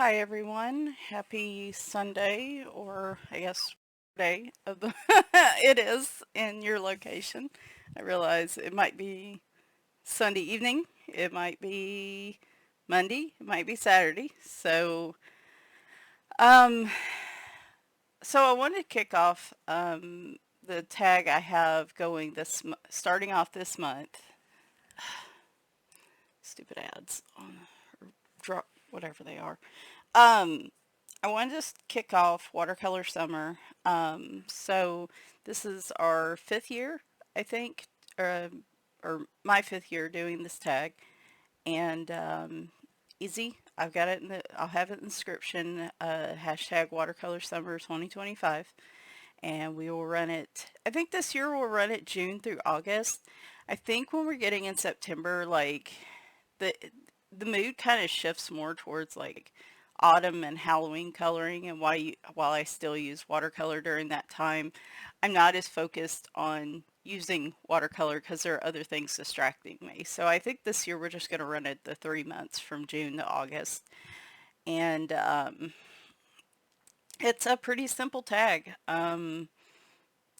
Hi everyone. Happy Sunday, or I guess day of the it is in your location. I realize it might be Sunday evening, it might be Monday, it might be Saturday. Um so I wanted to kick off the tag I have going starting off this month. Stupid ads on or drop whatever they are. Um, I wanted to just kick off Watercolor Summer. So this is our fifth year, I think, or, or my fifth year doing this tag. And easy, I've got it I'll have it in the description, hashtag Watercolor Summer 2025. And we will run it, I think this year we'll run it June through August. I think when we're getting in September, like the the mood kind of shifts more towards like autumn and Halloween coloring, and while I still use watercolor during that time, I'm not as focused on using watercolor because there are other things distracting me. So I think this year we're just going to run it the 3 months from June to August. And it's a pretty simple tag.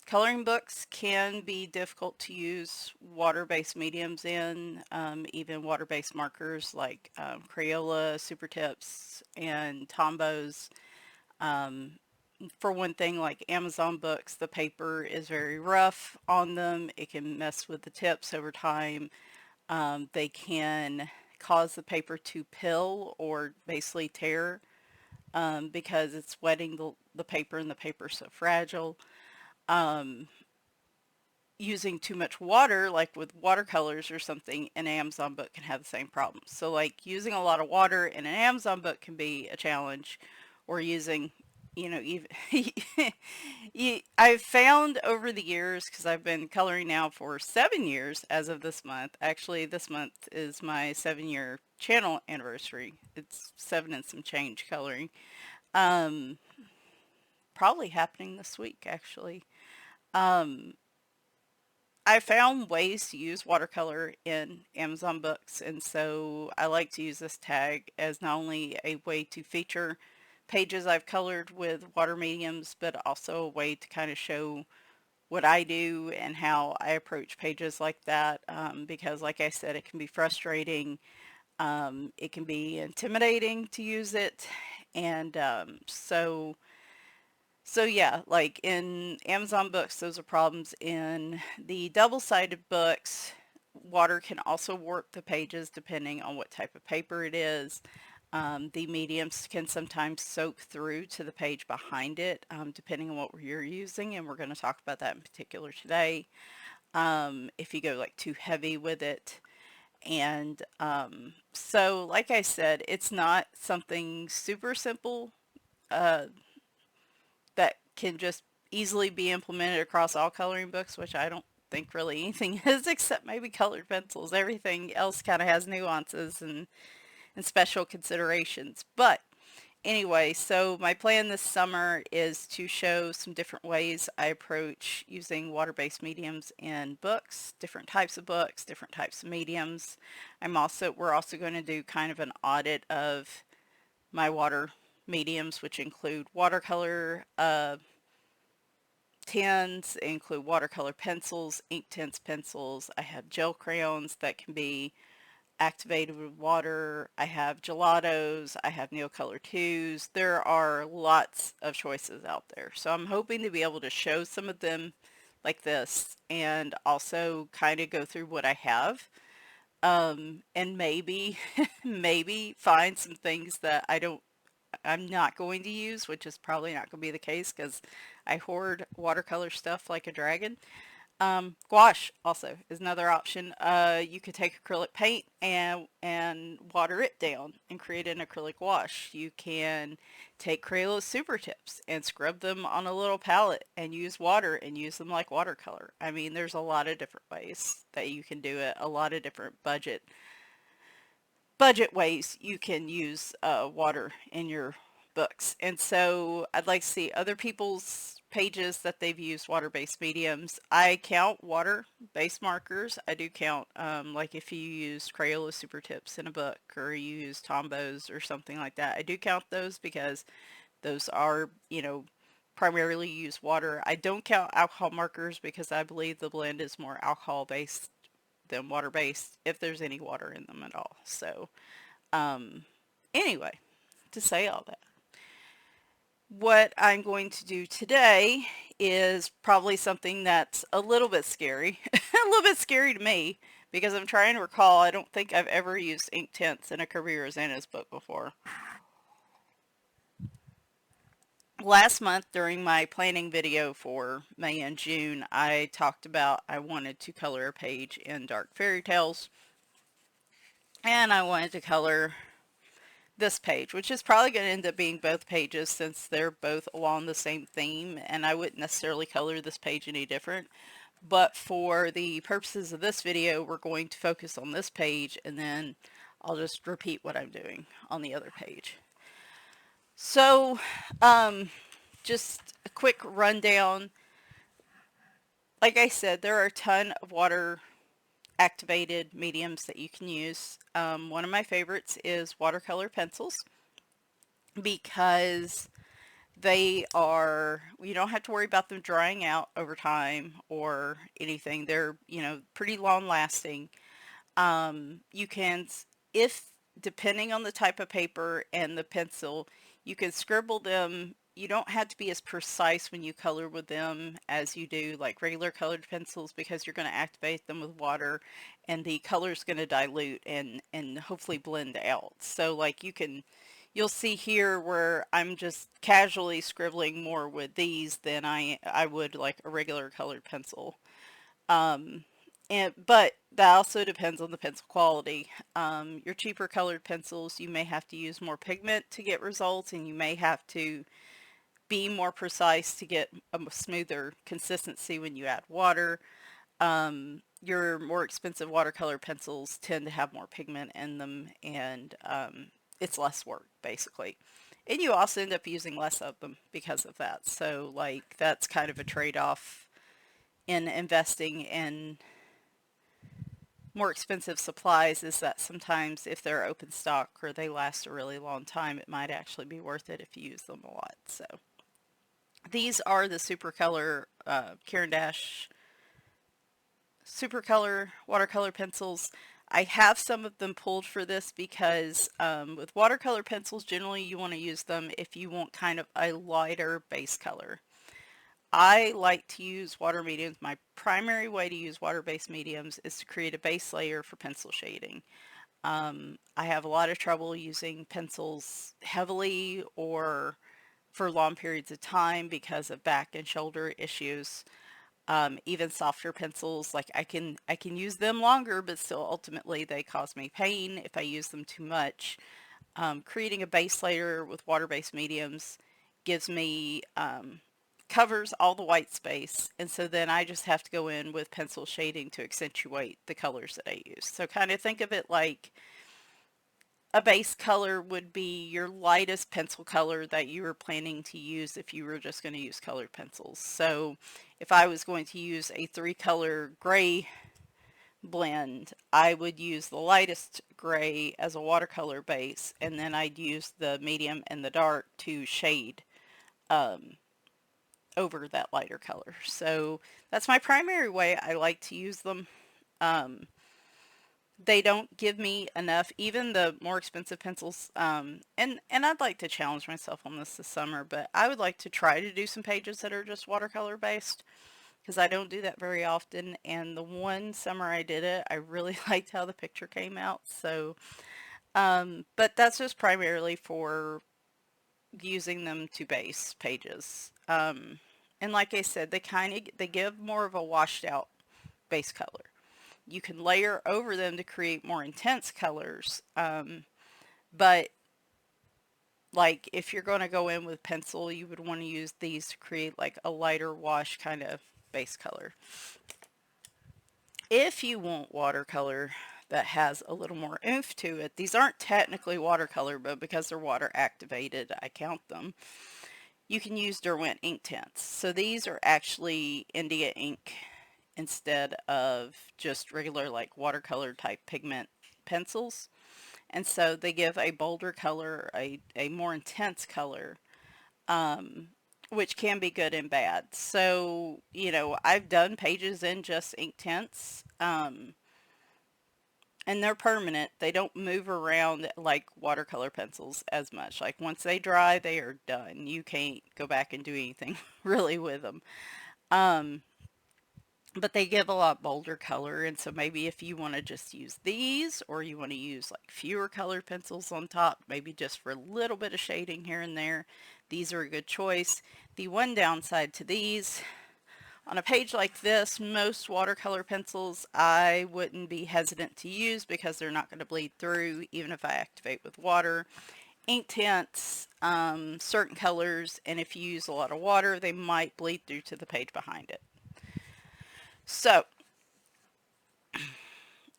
Coloring books can be difficult to use water-based mediums in, even water-based markers like Crayola, Super Tips, and Tombos. Um, for one thing, like Amazon books, the paper is very rough on them. It can mess with the tips over time. They can cause the paper to pill or basically tear because it's wetting the paper, and the paper's so fragile. Um, Using too much water, like with watercolors or something, an Amazon book can have the same problem. So like using a lot of water in an Amazon book can be a challenge, or using, even I've found over the years, because I've been coloring now for 7 years as of this month. Actually, this month is my 7 year channel anniversary. It's seven and some change coloring. Um, Probably happening this week, actually. Um, I found ways to use watercolor in Amazon books, and so I like to use this tag as not only a way to feature pages I've colored with water mediums, but also a way to kind of show what I do and how I approach pages like that, because like I said, it can be frustrating, it can be intimidating to use it, and so yeah, like in Amazon books, those are problems. In the double-sided books, water can also warp the pages depending on what type of paper it is. The mediums can sometimes soak through to the page behind it, depending on what you're using, and we're going to talk about that in particular today. If you go like too heavy with it. And so, like I said, it's not something super simple. Uh, that can just easily be implemented across all coloring books, which I don't think really anything is except maybe colored pencils. Everything else kind of has nuances and special considerations. But anyway, so my plan this summer is to show some different ways I approach using water-based mediums in books, different types of books, different types of mediums. We're also going to do kind of an audit of my water mediums, which include watercolor, tins, include watercolor pencils, Inktense pencils. I have gel crayons that can be activated with water. I have gelatos. I have Neocolor 2s. There are lots of choices out there. So I'm hoping to be able to show some of them like this, and also kind of go through what I have. And maybe, maybe find some things that I'm not going to use, which is probably not going to be the case because I hoard watercolor stuff like a dragon. Gouache also is another option. You could take acrylic paint and water it down and create an acrylic gouache. You can take Crayola Super Tips and scrub them on a little palette and use water and use them like watercolor. I mean, there's a lot of different ways that you can do it. A lot of different budget ways you can use water in your books. And so I'd like to see other people's pages that they've used water-based mediums. I count water-based markers. I do count, like if you use Crayola Super Tips in a book or you use Tombows or something like that. I do count those because those are, you know, primarily use water. I don't count alcohol markers because I believe the blend is more alcohol-based than water-based if there's any water in them at all. So, anyway, to say all that, what I'm going to do today is probably something that's a little bit scary, a little bit scary to me, because I'm trying to recall, I don't think I've ever used Inktense in a Kirby Rosanna's book before. Last month during my planning video for May and June, I talked about I wanted to color a page in Dark Fairytales, and I wanted to color this page, which is probably going to end up being both pages since they're both along the same theme, and I wouldn't necessarily color this page any different. But for the purposes of this video, we're going to focus on this page, and then I'll just repeat what I'm doing on the other page. So, just a quick rundown. Like I said, there are a ton of water activated mediums that you can use. One of my favorites is watercolor pencils because they are, you don't have to worry about them drying out over time or anything. They're, you know, pretty long lasting. You can, if depending on the type of paper and the pencil, you can scribble them. You don't have to be as precise when you color with them as you do like regular colored pencils because you're going to activate them with water and the color's going to dilute and hopefully blend out. So like you'll see here where I'm just casually scribbling more with these than I would like a regular colored pencil. But that also depends on the pencil quality. Your cheaper colored pencils, you may have to use more pigment to get results, and you may have to be more precise to get a smoother consistency when you add water. Your more expensive watercolor pencils tend to have more pigment in them, and it's less work basically. And you also end up using less of them because of that. So like that's kind of a trade-off in investing in more expensive supplies, is that sometimes if they're open stock or they last a really long time, it might actually be worth it if you use them a lot. So these are the Supercolor Caran d'Ache Supercolor watercolor pencils. I have some of them pulled for this because with watercolor pencils, generally you want to use them if you want kind of a lighter base color. I like to use water mediums. My primary way to use water-based mediums is to create a base layer for pencil shading. I have a lot of trouble using pencils heavily or for long periods of time because of back and shoulder issues. Even softer pencils, like I can use them longer, but still ultimately they cause me pain if I use them too much. Creating a base layer with water-based mediums gives me covers all the white space, and so then I just have to go in with pencil shading to accentuate the colors that I use. So kind of think of it like a base color would be your lightest pencil color that you were planning to use if you were just going to use colored pencils. So if I was going to use a 3-color gray blend, I would use the lightest gray as a watercolor base, and then I'd use the medium and the dark to shade over that lighter color. So that's my primary way I like to use them. They don't give me enough, even the more expensive pencils, and I'd like to challenge myself on this summer, but I would like to try to do some pages that are just watercolor based because I don't do that very often, and the one summer I did it, I really liked how the picture came out. So but that's just primarily for using them to base pages. And like I said, they give more of a washed out base color. You can layer over them to create more intense colors, but like if you're going to go in with pencil, you would want to use these to create like a lighter wash kind of base color. If you want watercolor that has a little more oomph to it, these aren't technically watercolor, but because they're water activated, I count them. you can use Derwent Inktense. So these are actually India ink instead of just regular like watercolor type pigment pencils. And so they give a bolder color, a more intense color, um, which can be good and bad. So, you know, I've done pages in just Inktense, and they're permanent. They don't move around like watercolor pencils as much. Like once they dry, they are done. You can't go back and do anything really with them. Um, but they give a lot bolder color, and so maybe if you want to just use these, or you want to use like fewer colored pencils on top, maybe just for a little bit of shading here and there, these are a good choice. The one downside to these, on a page like this, most watercolor pencils I wouldn't be hesitant to use because they're not going to bleed through even if I activate with water. Inktense, certain colors, and if you use a lot of water, they might bleed through to the page behind it. So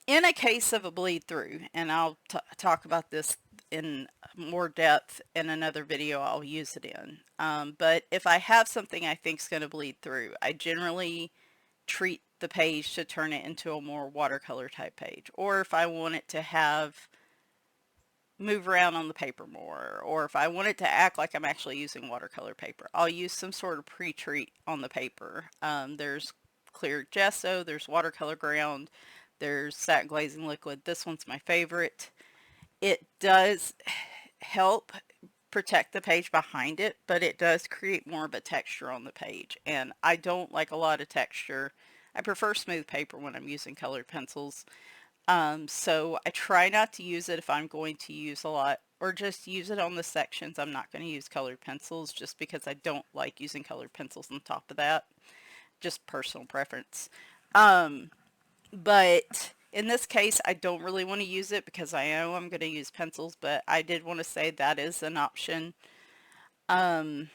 in a case of a bleed through, and I'll talk about this in more depth in another video I'll use it in, but if I have something I think is going to bleed through, I generally treat the page to turn it into a more watercolor type page. Or if I want it to have move around on the paper more, or if I want it to act like I'm actually using watercolor paper, I'll use some sort of pre-treat on the paper. There's clear gesso, there's watercolor ground, there's satin glazing liquid. This one's my favorite. It does help protect the page behind it, but it does create more of a texture on the page, and I don't like a lot of texture. I prefer smooth paper when I'm using colored pencils. So I try not to use it if I'm going to use a lot, or just use it on the sections. I'm not going to use colored pencils just because I don't like using colored pencils on top of that. Just personal preference. But in this case, I don't really want to use it because I know I'm going to use pencils, but I did want to say that is an option. Um,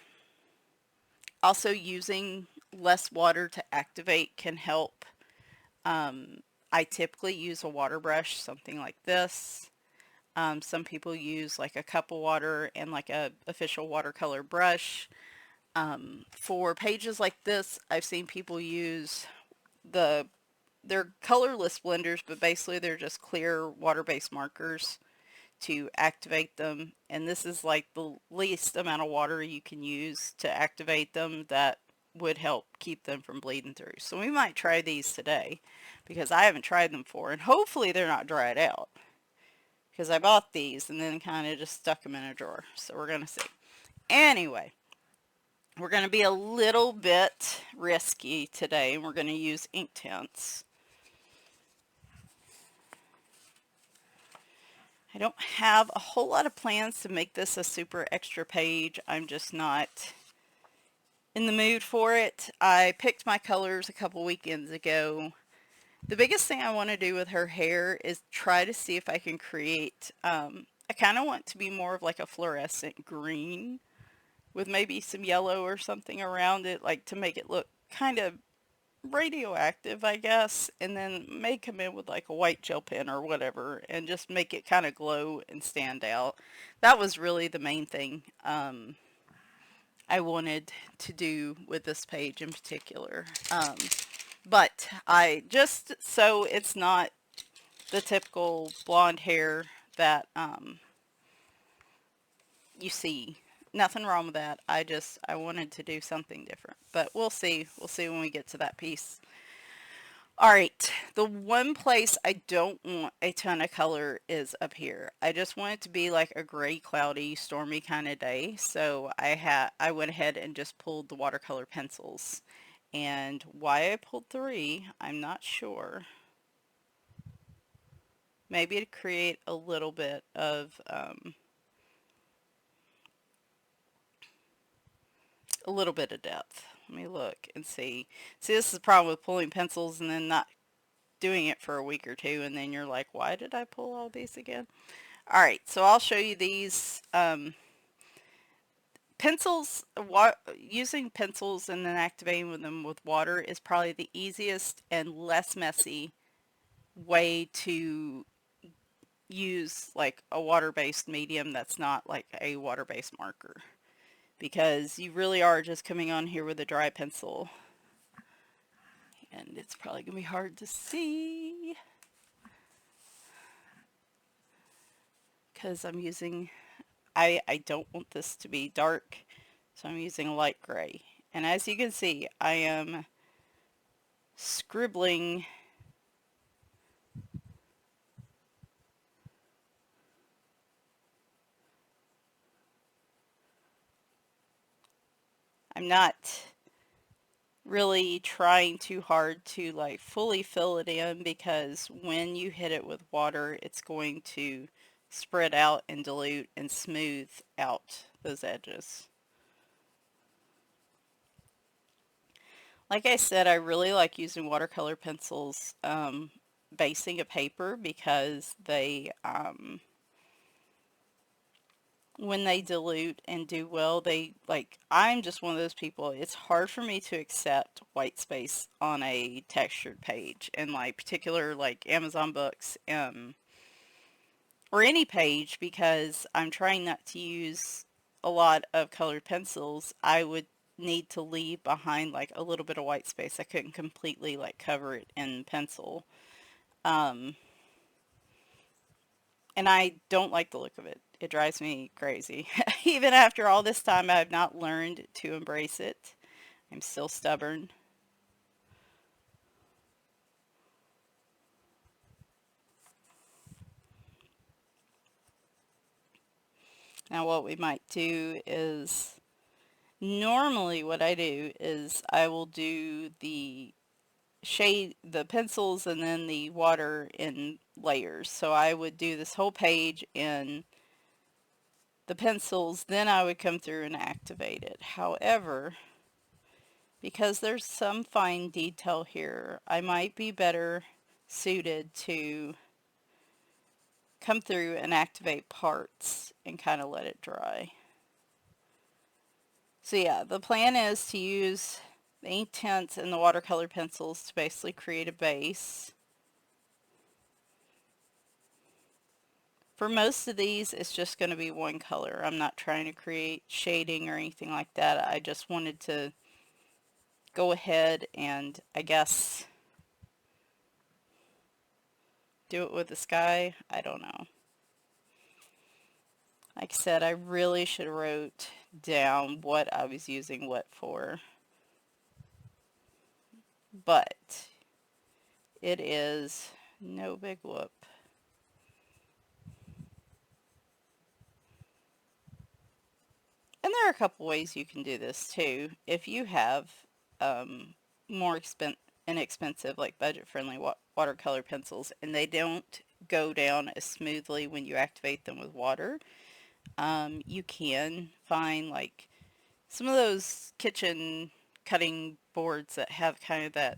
Also, using less water to activate can help. I typically use a water brush, something like this. Some people use like a cup of water and like a official watercolor brush. For pages like this, I've seen people use they're colorless blenders, but basically they're just clear water-based markers to activate them. And this is like the least amount of water you can use to activate them that would help keep them from bleeding through. So we might try these today because I haven't tried them before, and hopefully they're not dried out because I bought these and then kind of just stuck them in a drawer. So we're going to see. Anyway, we're going to be a little bit risky today, and we're going to use Inktense. I don't have a whole lot of plans to make this a super extra page. I'm just not in the mood for it. I picked my colors a couple weekends ago. The biggest thing I want to do with her hair is try to see if I can create, I kind of want to be more of like a fluorescent green with maybe some yellow or something around it, like to make it look kind of radioactive, I guess, and then may come in with like a white gel pen or whatever and just make it kind of glow and stand out. That was really the main thing I wanted to do with this page in particular. But I just, so it's not the typical blonde hair that you see. Nothing wrong with that. I wanted to do something different. But we'll see. We'll see when we get to that piece. Alright, the one place I don't want a ton of color is up here. I just want it to be like a gray, cloudy, stormy kind of day. So I went ahead and just pulled the watercolor pencils. And why I pulled 3, I'm not sure. Maybe to create a little bit of depth. Let me look and see. See, this is the problem with pulling pencils and then not doing it for a week or two, and then you're like, why did I pull all these again? All right, so I'll show you these pencils. Using pencils and then activating them with water is probably the easiest and less messy way to use like a water-based medium that's not like a water-based marker. because you really are just coming on here with a dry pencil. And it's probably going to be hard to see because I'm using, I don't want this to be dark, so I'm using a light gray. And as you can see, I am scribbling I'm not really trying too hard to like fully fill it in, because when you hit it with water, it's going to spread out and dilute and smooth out those edges. Like I said, I really like using watercolor pencils basing a paper, because they when they dilute and do well, they like, I'm just one of those people, it's hard for me to accept white space on a textured page, and like particular like Amazon books or any page, because I'm trying not to use a lot of colored pencils. I would need to leave behind like a little bit of white space. I couldn't completely like cover it in pencil. Um, and I don't like the look of it. It drives me crazy. Even after all this time, I have not learned to embrace it. I'm still stubborn. Now what we might do is, normally what I do is I will do the pencils and then the water in layers. So I would do this whole page in the pencils, then I would come through and activate it. However, because there's some fine detail here, I might be better suited to come through and activate parts and kind of let it dry. So yeah, the plan is to use the Inktense and the watercolor pencils to basically create a base. For most of these, it's just going to be one color. I'm not trying to create shading or anything like that. I just wanted to go ahead and, I guess, do it with the sky. I don't know. Like I said, I really should have wrote down what I was using what for. But it is no big whoop. And there are a couple ways you can do this too. If you have more inexpensive, like budget-friendly watercolor pencils, and they don't go down as smoothly when you activate them with water, you can find like some of those kitchen cutting boards that have kind of that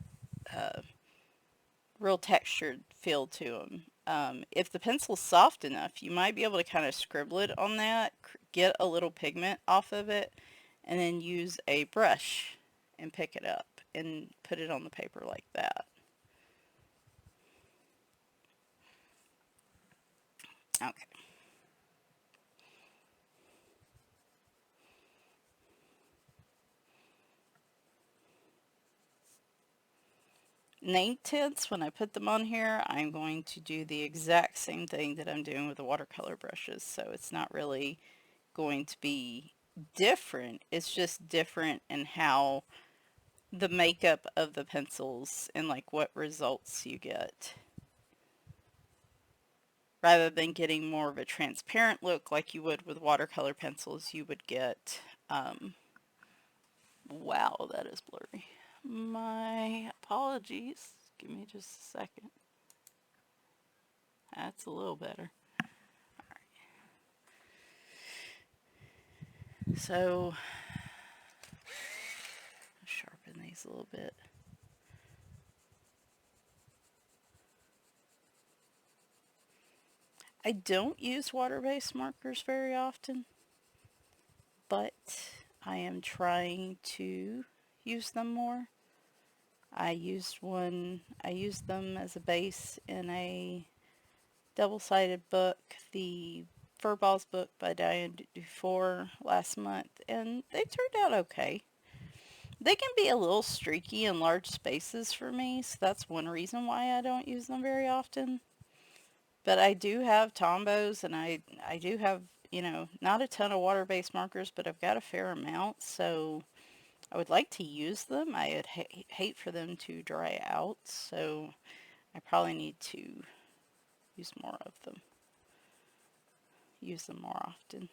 real textured feel to them. If the pencil's soft enough, you might be able to kind of scribble it on that, get a little pigment off of it, and then use a brush and pick it up and put it on the paper like that. Okay. Name tints, when I put them on here, I'm going to do the exact same thing that I'm doing with the watercolor brushes, so it's not really going to be different. It's just different in how the makeup of the pencils and like what results you get. Rather than getting more of a transparent look like you would with watercolor pencils, you would get, wow, that is blurry. My apologies. Give me just a second. That's a little better. So, sharpen these a little bit. I don't use water-based markers very often, but I am trying to use them more. I used them as a base in a double-sided book. The Furball's book by Diane Dufour last month, and they turned out okay. They can be a little streaky in large spaces for me, so that's one reason why I don't use them very often. But I do have Tombos, and I do have, not a ton of water-based markers, but I've got a fair amount, so I would like to use them. I would hate for them to dry out, so I probably need to use more of them, use them more often.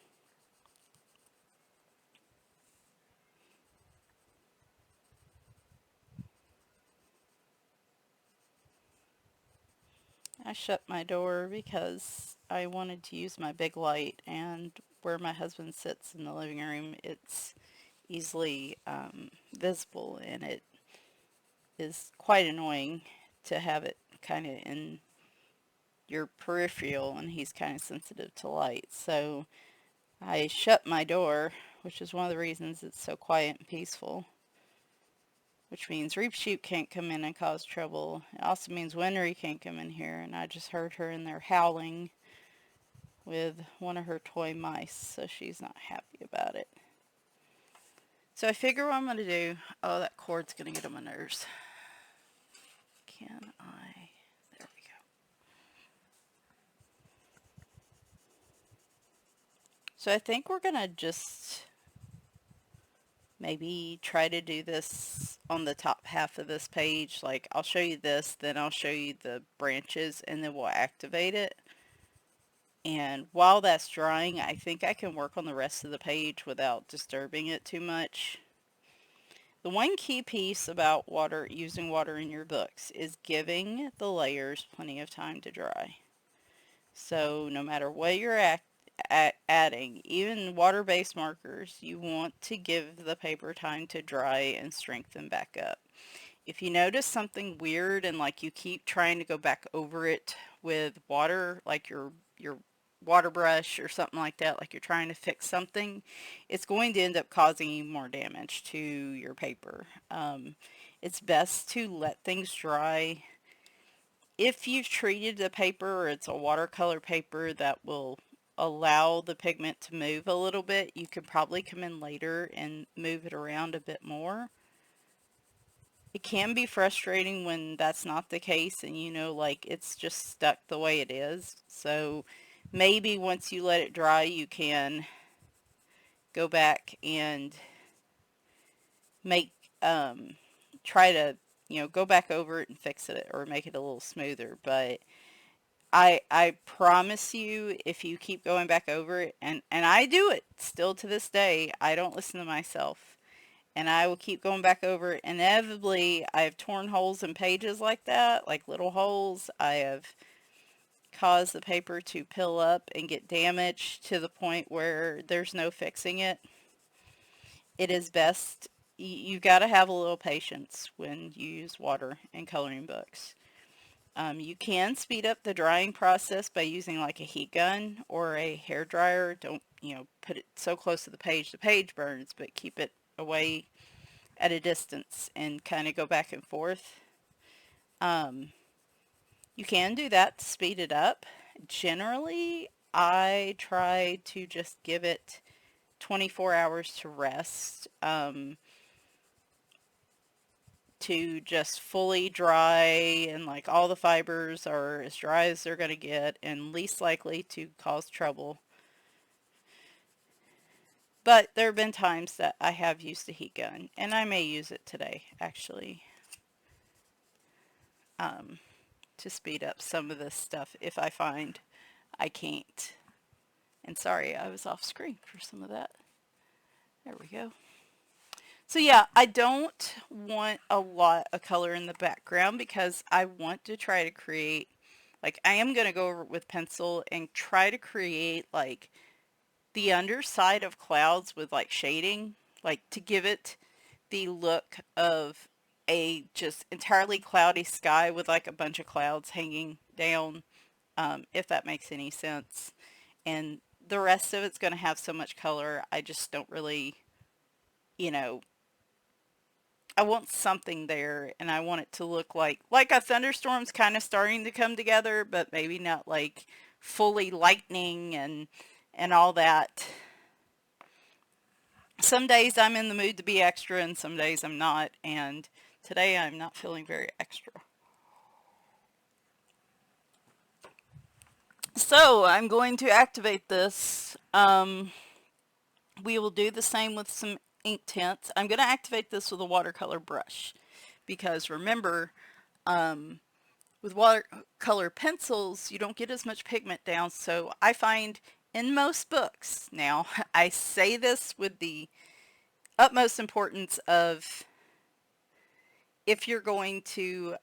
I shut my door because I wanted to use my big light, and where my husband sits in the living room, it's easily visible, and it is quite annoying to have it kind of in your peripheral, and he's kind of sensitive to light. So I shut my door, which is one of the reasons it's so quiet and peaceful, which means Reap Sheep can't come in and cause trouble. It also means Winry can't come in here, and I just heard her in there howling with one of her toy mice, so she's not happy about it. So I figure what I'm going to do. Oh, that cord's going to get on my nerves. Can I? There we go. So I think we're going to just maybe try to do this on the top half of this page. Like, I'll show you this, then I'll show you the branches, and then we'll activate it. And while that's drying, I think I can work on the rest of the page without disturbing it too much. The one key piece about using water in your books is giving the layers plenty of time to dry. So no matter what you're adding, even water-based markers, you want to give the paper time to dry and strengthen back up. If you notice something weird and like you keep trying to go back over it with water, like your water brush or something like that, like you're trying to fix something, it's going to end up causing more damage to your paper. It's best to let things dry. If you've treated the paper or it's a watercolor paper that will allow the pigment to move a little bit, you could probably come in later and move it around a bit more. It can be frustrating when that's not the case and like it's just stuck the way it is. So maybe once you let it dry, you can go back and make, try to, go back over it and fix it or make it a little smoother. But I promise you, if you keep going back over it, and I do it still to this day, I don't listen to myself. And I will keep going back over it. Inevitably, I have torn holes in pages like that, like little holes. I have caused the paper to pill up and get damaged to the point where there's no fixing it. It is best, you've got to have a little patience when you use water in coloring books. You can speed up the drying process by using like a heat gun or a hair dryer. Don't, put it so close to the page burns, but keep it away at a distance and kind of go back and forth. You can do that to speed it up. Generally, I try to just give it 24 hours to rest, to just fully dry, and like all the fibers are as dry as they're going to get and least likely to cause trouble. But there have been times that I have used a heat gun, and I may use it today actually, to speed up some of this stuff if I find I can't. And sorry, I was off screen for some of that. There we go. So yeah, I don't want a lot of color in the background because I want to try to create, like I am going to go over with pencil and try to create like the underside of clouds with like shading, like to give it the look of a just entirely cloudy sky with like a bunch of clouds hanging down, if that makes any sense. And the rest of it's going to have so much color, I just don't really, I want something there, and I want it to look like a thunderstorm's kind of starting to come together, but maybe not like fully lightning and and all that. Some days I'm in the mood to be extra and some days I'm not, and today I'm not feeling very extra. So I'm going to activate this. We will do the same with some ink tints. I'm going to activate this with a watercolor brush because remember, um, with watercolor pencils, you don't get as much pigment down. So I find in most books, now I say this with the utmost importance of, if you're going to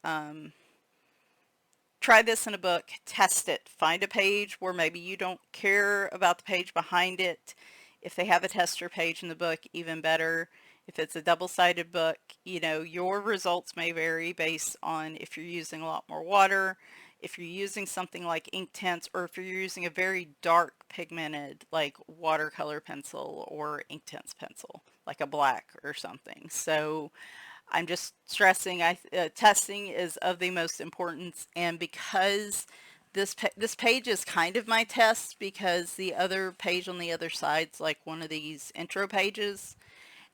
try this in a book, test it. Find a page where maybe you don't care about the page behind it. If they have a tester page in the book, even better. If it's a double-sided book, you know, your results may vary based on if you're using a lot more water, if you're using something like Inktense, or if you're using a very dark pigmented like watercolor pencil or Inktense pencil, like a black or something. So I'm just stressing, testing is of the most importance, and because this page is kind of my test, because the other page on the other side's like one of these intro pages,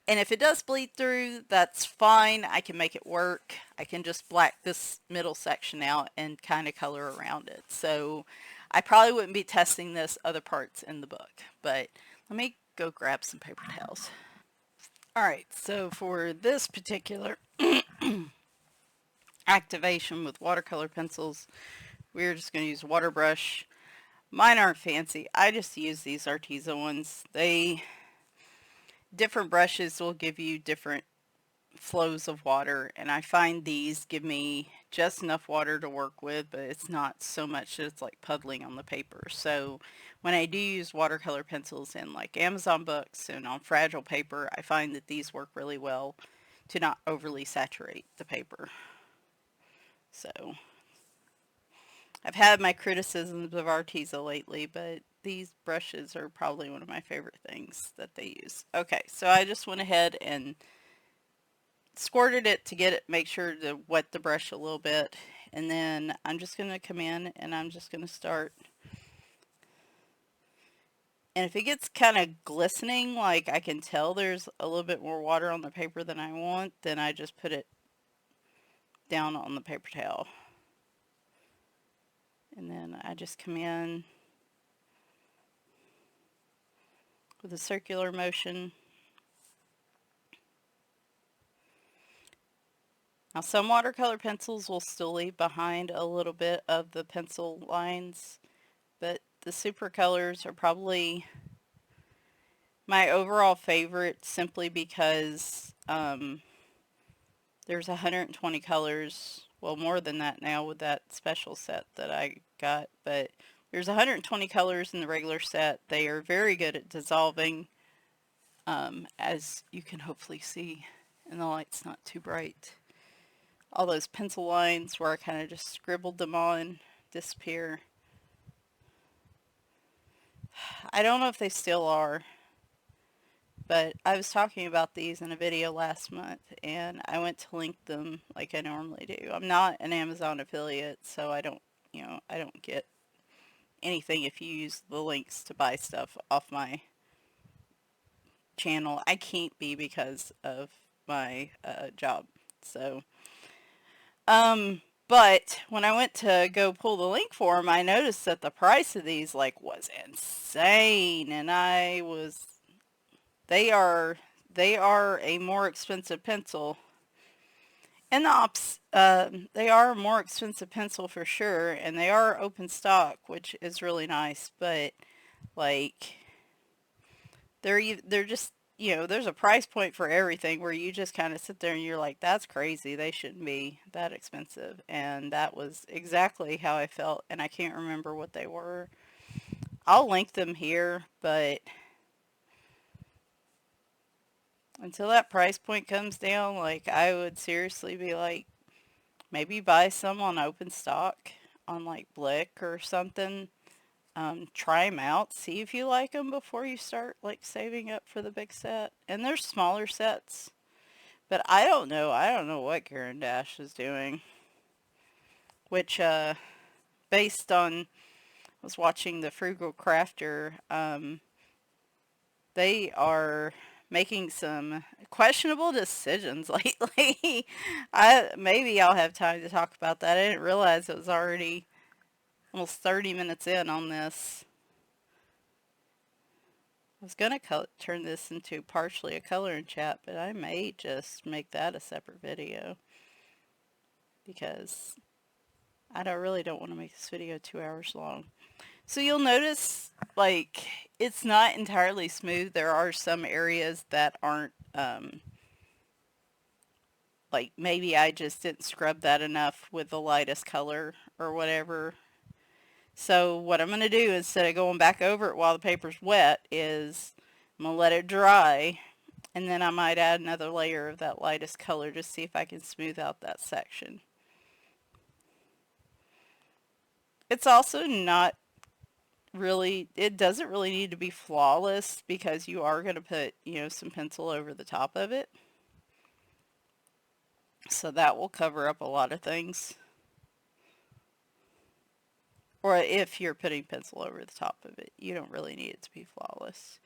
and if it does bleed through, that's fine. I can make it work. I can just black this middle section out and kind of color around it. So I probably wouldn't be testing this other parts in the book, but let me go grab some paper towels. All right, so for this particular activation with watercolor pencils, we're just going to use a water brush. Mine aren't fancy. I just use these Arteza ones. Different brushes will give you different flows of water, and I find these give me just enough water to work with, but it's not so much that it's like puddling on the paper. So when I do use watercolor pencils in like Amazon books and on fragile paper, I find that these work really well to not overly saturate the paper. So I've had my criticisms of Arteza lately, but these brushes are probably one of my favorite things that they use. Okay, so I just went ahead and squirted it to get it, make sure to wet the brush a little bit. And then I'm just going to come in and I'm just going to start. And if it gets kind of glistening, like I can tell there's a little bit more water on the paper than I want, then I just put it down on the paper towel. And then I just come in with a circular motion. Now some watercolor pencils will still leave behind a little bit of the pencil lines, but the super colors are probably my overall favorite, simply because there's 120 colors, well more than that now with that special set that I got, but there's 120 colors in the regular set. They are very good at dissolving, as you can hopefully see, and the light's not too bright. All those pencil lines where I kind of just scribbled them on disappear. I don't know if they still are, but I was talking about these in a video last month, and I went to link them like I normally do. I'm not an Amazon affiliate, so I don't, I don't get anything if you use the links to buy stuff off my channel. I can't be because of my job. So, but when I went to go pull the link for them, I noticed that the price of these like was insane, and they are a more expensive pencil. And they are a more expensive pencil for sure, and they are open stock, which is really nice. But like, they're just, there's a price point for everything where you just kind of sit there and you're like, that's crazy. They shouldn't be that expensive. And that was exactly how I felt, and I can't remember what they were. I'll link them here, but until that price point comes down, like, I would seriously be like, maybe buy some on open stock on like Blick or something. Try them out, see if you like them before you start like saving up for the big set. And there's smaller sets, but I don't know. I don't know what Karen Dash is doing. Which, based on was watching the Frugal Crafter. They are making some questionable decisions lately. Maybe I'll have time to talk about that. I didn't realize it was already almost 30 minutes in on this. I was going to turn this into partially a coloring chat, but I may just make that a separate video because I really don't want to make this video 2 hours long. So you'll notice, like, it's not entirely smooth. There are some areas that aren't, like, maybe I just didn't scrub that enough with the lightest color or whatever. So what I'm going to do, instead of going back over it while the paper's wet, is I'm going to let it dry, and then I might add another layer of that lightest color to see if I can smooth out that section. It's also not really, it doesn't really need to be flawless because you are going to put, you know, some pencil over the top of it. So that will cover up a lot of things. Or if you're putting pencil over the top of it, you don't really need it to be flawless.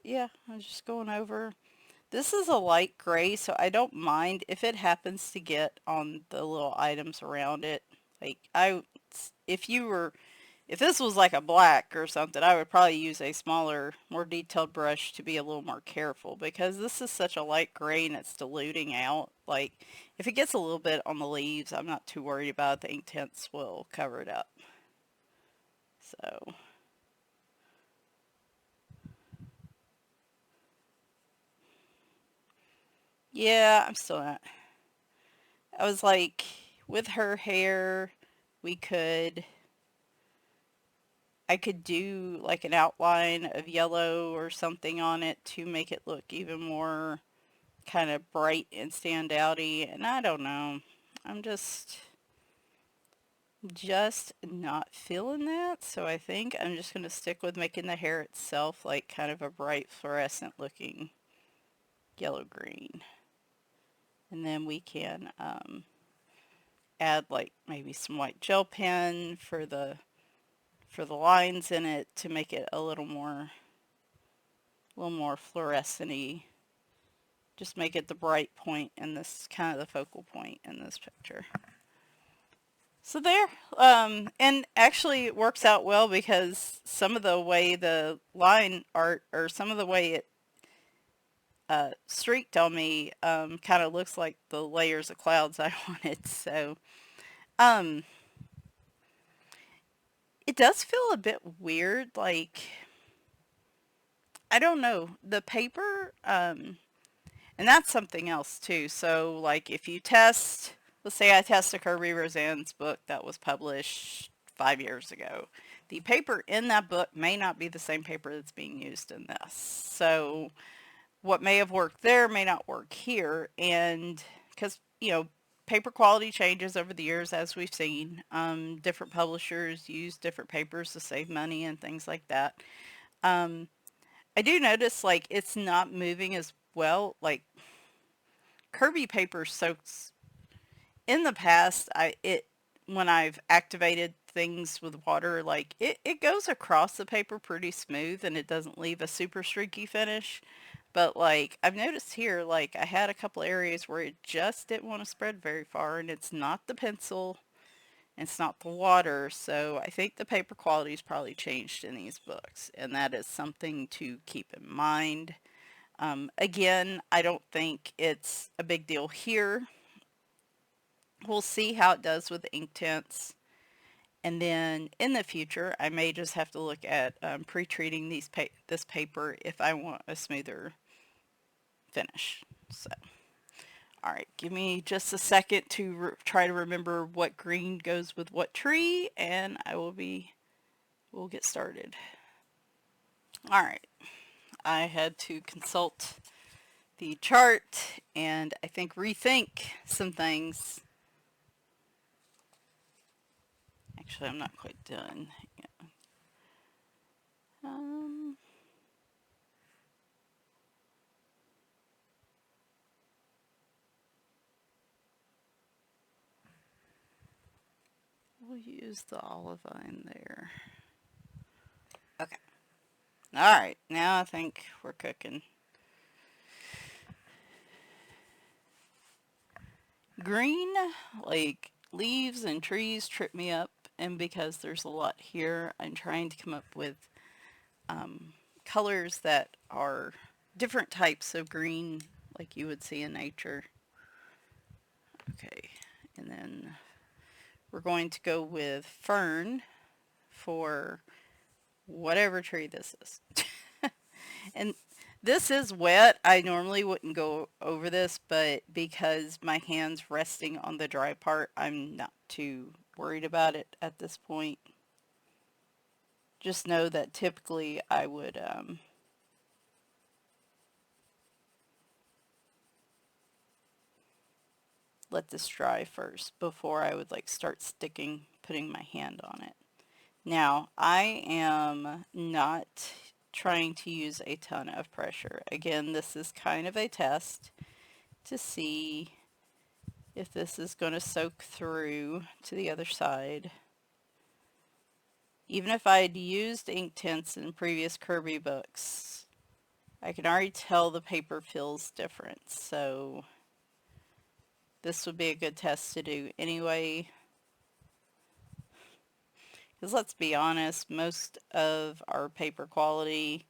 Yeah, I'm just going over. This is a light gray, so I don't mind if it happens to get on the little items around it. Like, if this was like a black or something, I would probably use a smaller, more detailed brush to be a little more careful, because this is such a light gray and it's diluting out. Like, if it gets a little bit on the leaves, I'm not too worried about it. The Inktense will cover it up. So, yeah, I'm still not. I was like, with her hair, we could, I could do like an outline of yellow or something on it to make it look even more kind of bright and standouty, and I don't know. I'm just not feeling that, so I think I'm just going to stick with making the hair itself like kind of a bright fluorescent looking yellow green. And then we can add like maybe some white gel pen for the lines in it to make it a little more fluorescent-y. Just make it the bright point and this kind of the focal point in this picture. So there, and actually it works out well because some of the way the line art, or some of the way it streaked on me, kind of looks like the layers of clouds I wanted. So, it does feel a bit weird, like, I don't know, the paper, and that's something else too. So, like, if you test, let's say I test a Kirby Roseanne's book that was published 5 years ago. The paper in that book may not be the same paper that's being used in this. So, what may have worked there may not work here. And because, you know, paper quality changes over the years, as we've seen. Different publishers use different papers to save money and things like that. I do notice, like, it's not moving as well. Like, Kirby paper soaks. In the past, when I've activated things with water, like, it goes across the paper pretty smooth and it doesn't leave a super streaky finish. But, like, I've noticed here, like, I had a couple areas where it just didn't want to spread very far, and it's not the pencil, it's not the water, so I think the paper quality's probably changed in these books, and that is something to keep in mind. Again, I don't think it's a big deal here. We'll see how it does with Inktense. And then in the future, I may just have to look at pre-treating this paper if I want a smoother finish. So, all right, give me just a second to try to remember what green goes with what tree, and we'll get started. All right, I had to consult the chart and I think rethink some things. Actually, I'm not quite done. Yeah. we'll use the olivine there. Okay. Alright, now I think we're cooking. Green, like leaves and trees, trip me up, and because there's a lot here, I'm trying to come up with colors that are different types of green like you would see in nature. Okay, and then we're going to go with fern for whatever tree this is. And this is wet. I normally wouldn't go over this, but because my hand's resting on the dry part, I'm not too worried about it at this point. Just know that typically I would let this dry first before I would like start putting my hand on it. Now, I am not trying to use a ton of pressure. Again, this is kind of a test to see if this is going to soak through to the other side. Even if I had used Inktense in previous Kirby books, I can already tell the paper feels different, so this would be a good test to do anyway. Because let's be honest, most of our paper quality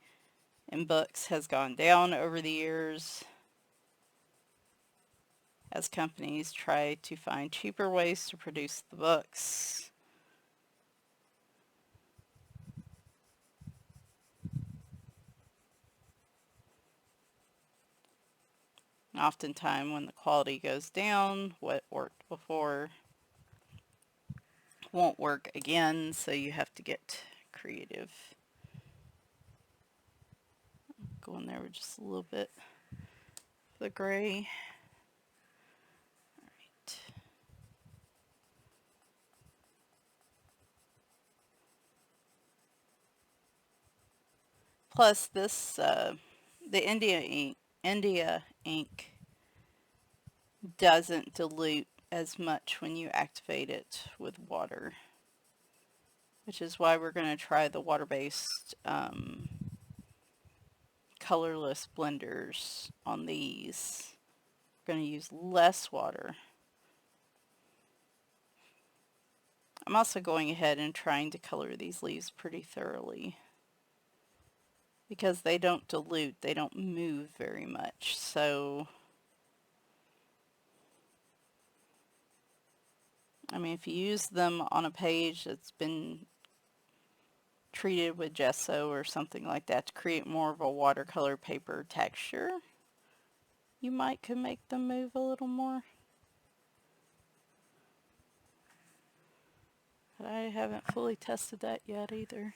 in books has gone down over the years as companies try to find cheaper ways to produce the books. Oftentimes when the quality goes down, what worked before won't work again, so you have to get creative. Go in there with just a little bit of the gray. Alright. Plus this, the India ink doesn't dilute as much when you activate it with water, which is why we're going to try the water-based colorless blenders on these. We're going to use less water. I'm also going ahead and trying to color these leaves pretty thoroughly because they don't dilute, they don't move very much. So I mean, if you use them on a page that's been treated with gesso or something like that to create more of a watercolor paper texture, you might could make them move a little more. But I haven't fully tested that yet either.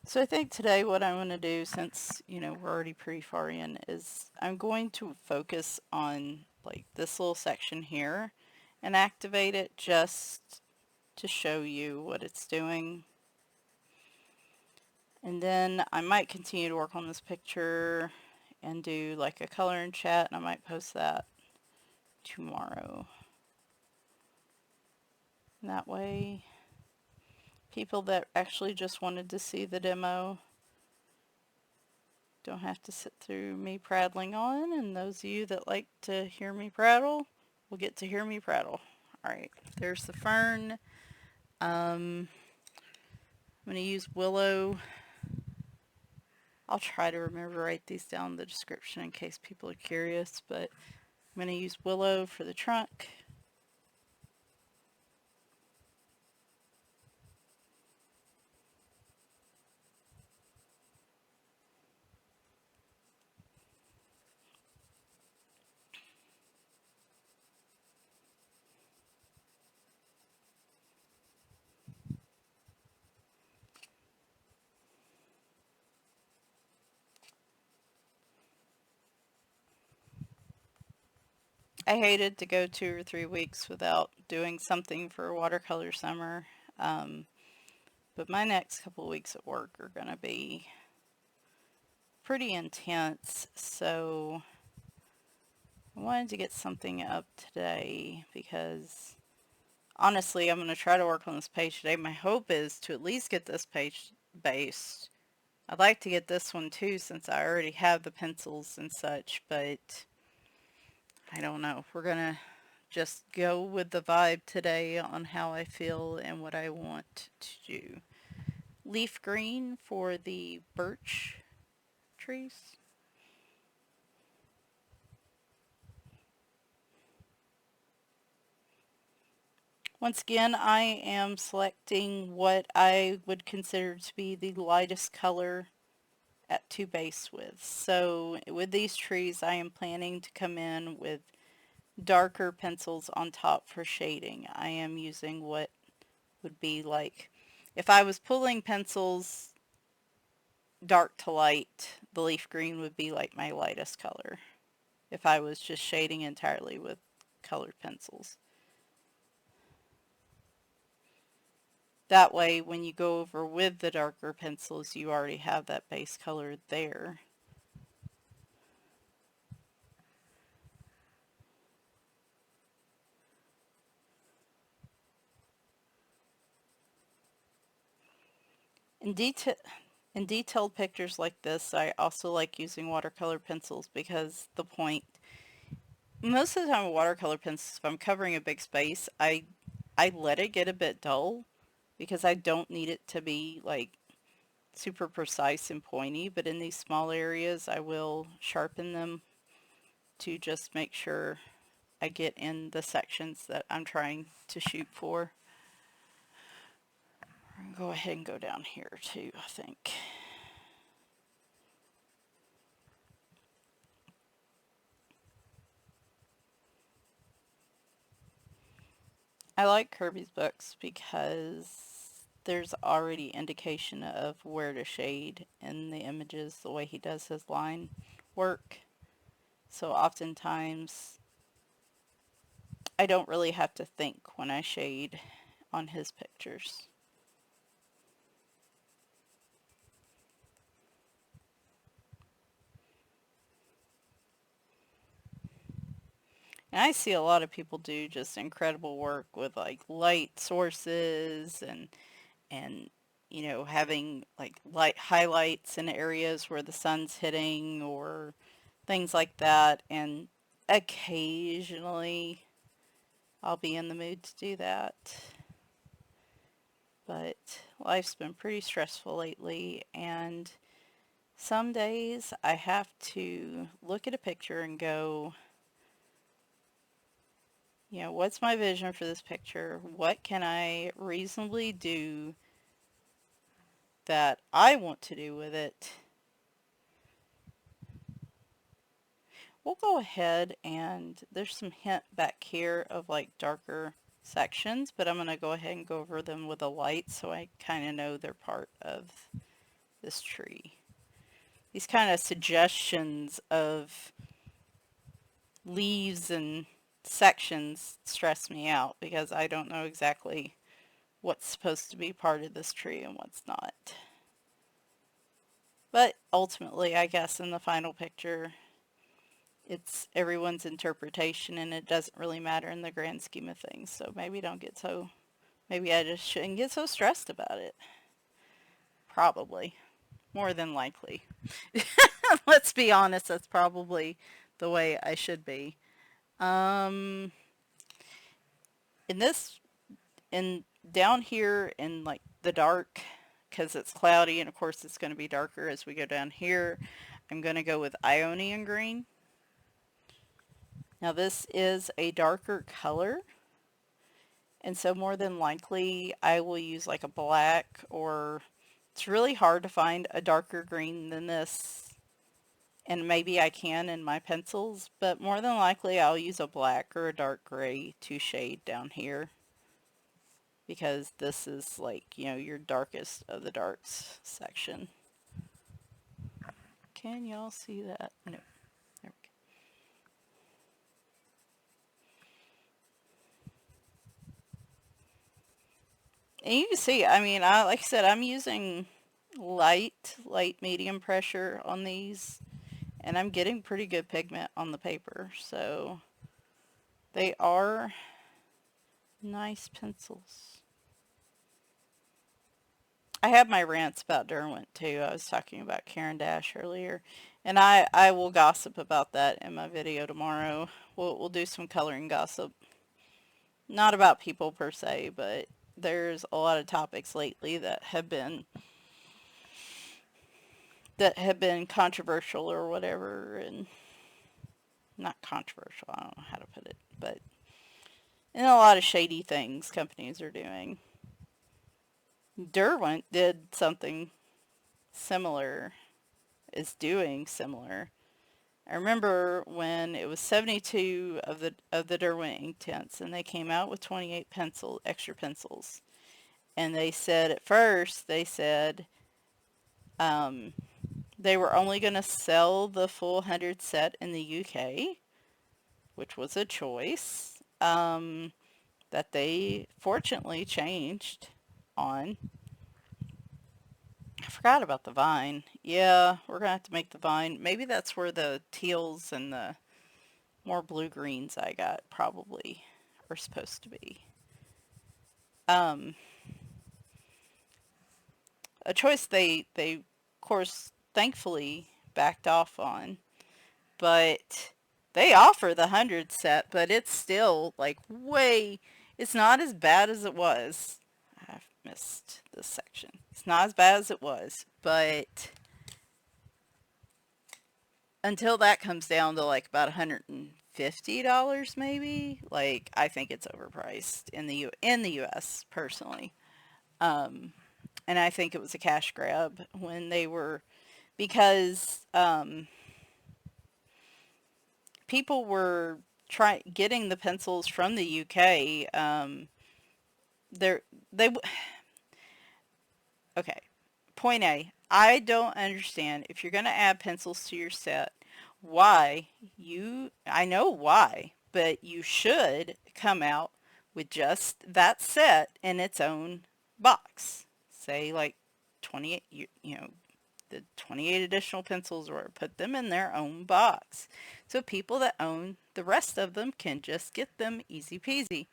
So I think today what I'm going to do, since, you know, we're already pretty far in, is I'm going to focus on like this little section here and activate it just to show you what it's doing. And then I might continue to work on this picture and do like a color and chat, and I might post that tomorrow. And that way people that actually just wanted to see the demo don't have to sit through me prattling on, and those of you that like to hear me prattle will get to hear me prattle. Alright, there's the fern. I'm going to use willow. I'll try to remember to write these down in the description in case people are curious, but I'm going to use willow for the trunk. I hated to go 2 or 3 weeks without doing something for watercolor summer, but my next couple of weeks at work are going to be pretty intense, so I wanted to get something up today because honestly, I'm going to try to work on this page today. My hope is to at least get this page based. I'd like to get this one too since I already have the pencils and such, but I don't know. We're going to just go with the vibe today on how I feel and what I want to do. Leaf green for the birch trees. Once again, I am selecting what I would consider to be the lightest color at 2 base widths. So with these trees, I am planning to come in with darker pencils on top for shading. I am using what would be like, if I was pulling pencils dark to light, the leaf green would be like my lightest color if I was just shading entirely with colored pencils. That way, when you go over with the darker pencils, you already have that base color there. In detailed pictures like this, I also like using watercolor pencils because most of the time with watercolor pencils, if I'm covering a big space, I let it get a bit dull because I don't need it to be like super precise and pointy, but in these small areas, I will sharpen them to just make sure I get in the sections that I'm trying to shoot for. I'm going to go ahead and go down here too, I think. I like Kirby's books because there's already indication of where to shade in the images the way he does his line work. So oftentimes I don't really have to think when I shade on his pictures. And I see a lot of people do just incredible work with like light sources and you know, having like light highlights in areas where the sun's hitting or things like that. And occasionally I'll be in the mood to do that. But life's been pretty stressful lately, and some days I have to look at a picture and go, you know, what's my vision for this picture? What can I reasonably do that I want to do with it? We'll go ahead and there's some hint back here of like darker sections, but I'm going to go ahead and go over them with a light so I kind of know they're part of this tree. These kind of suggestions of leaves and sections stress me out because I don't know exactly what's supposed to be part of this tree and what's not. But ultimately, I guess in the final picture, it's everyone's interpretation and it doesn't really matter in the grand scheme of things. So maybe I just shouldn't get so stressed about it. Probably. More than likely. Let's be honest, that's probably the way I should be. Um, in this, in down here in like the dark, because it's cloudy and of course it's going to be darker as we go down here, I'm going to go with Ionian green. Now this is a darker color, and so more than likely I will use like a black, or it's really hard to find a darker green than this, and maybe I can in my pencils, but more than likely I'll use a black or a dark gray to shade down here because this is like, you know, your darkest of the darks section. Can y'all see that? No. There we go. And you can see, I mean, like I said, I'm using light medium pressure on these. And I'm getting pretty good pigment on the paper, so they are nice pencils. I have my rants about Derwent too. I was talking about Karen Dash earlier, and I will gossip about that in my video tomorrow. We'll do some coloring gossip. Not about people per se, but there's a lot of topics lately that have been controversial or whatever, and not controversial, I don't know how to put it, but and a lot of shady things companies are doing. Derwent did something similar, is doing similar. I remember when it was 72 of the Derwent Inktense, and they came out with 28 extra pencils. And they said at first, they said um, they were only going to sell the full 100 set in the UK, which was a choice that they fortunately changed on. I forgot about the vine. Yeah, we're going to have to make the vine. Maybe that's where the teals and the more blue-greens I got probably are supposed to be. Um, a choice they of course thankfully backed off on, but they offer the 100 set, but it's still like way, it's not as bad as it was. I've missed this section. It's not as bad as it was, but until that comes down to like about $150 maybe, like I think it's overpriced in the US personally. Um, and I think it was a cash grab when they were, because people were getting the pencils from the UK. They're they Okay. Point A. I don't understand if you're going to add pencils to your set, I know why, but you should come out with just that set in its own box. Say like 28, the 28 additional pencils, or put them in their own box. So people that own the rest of them can just get them easy peasy.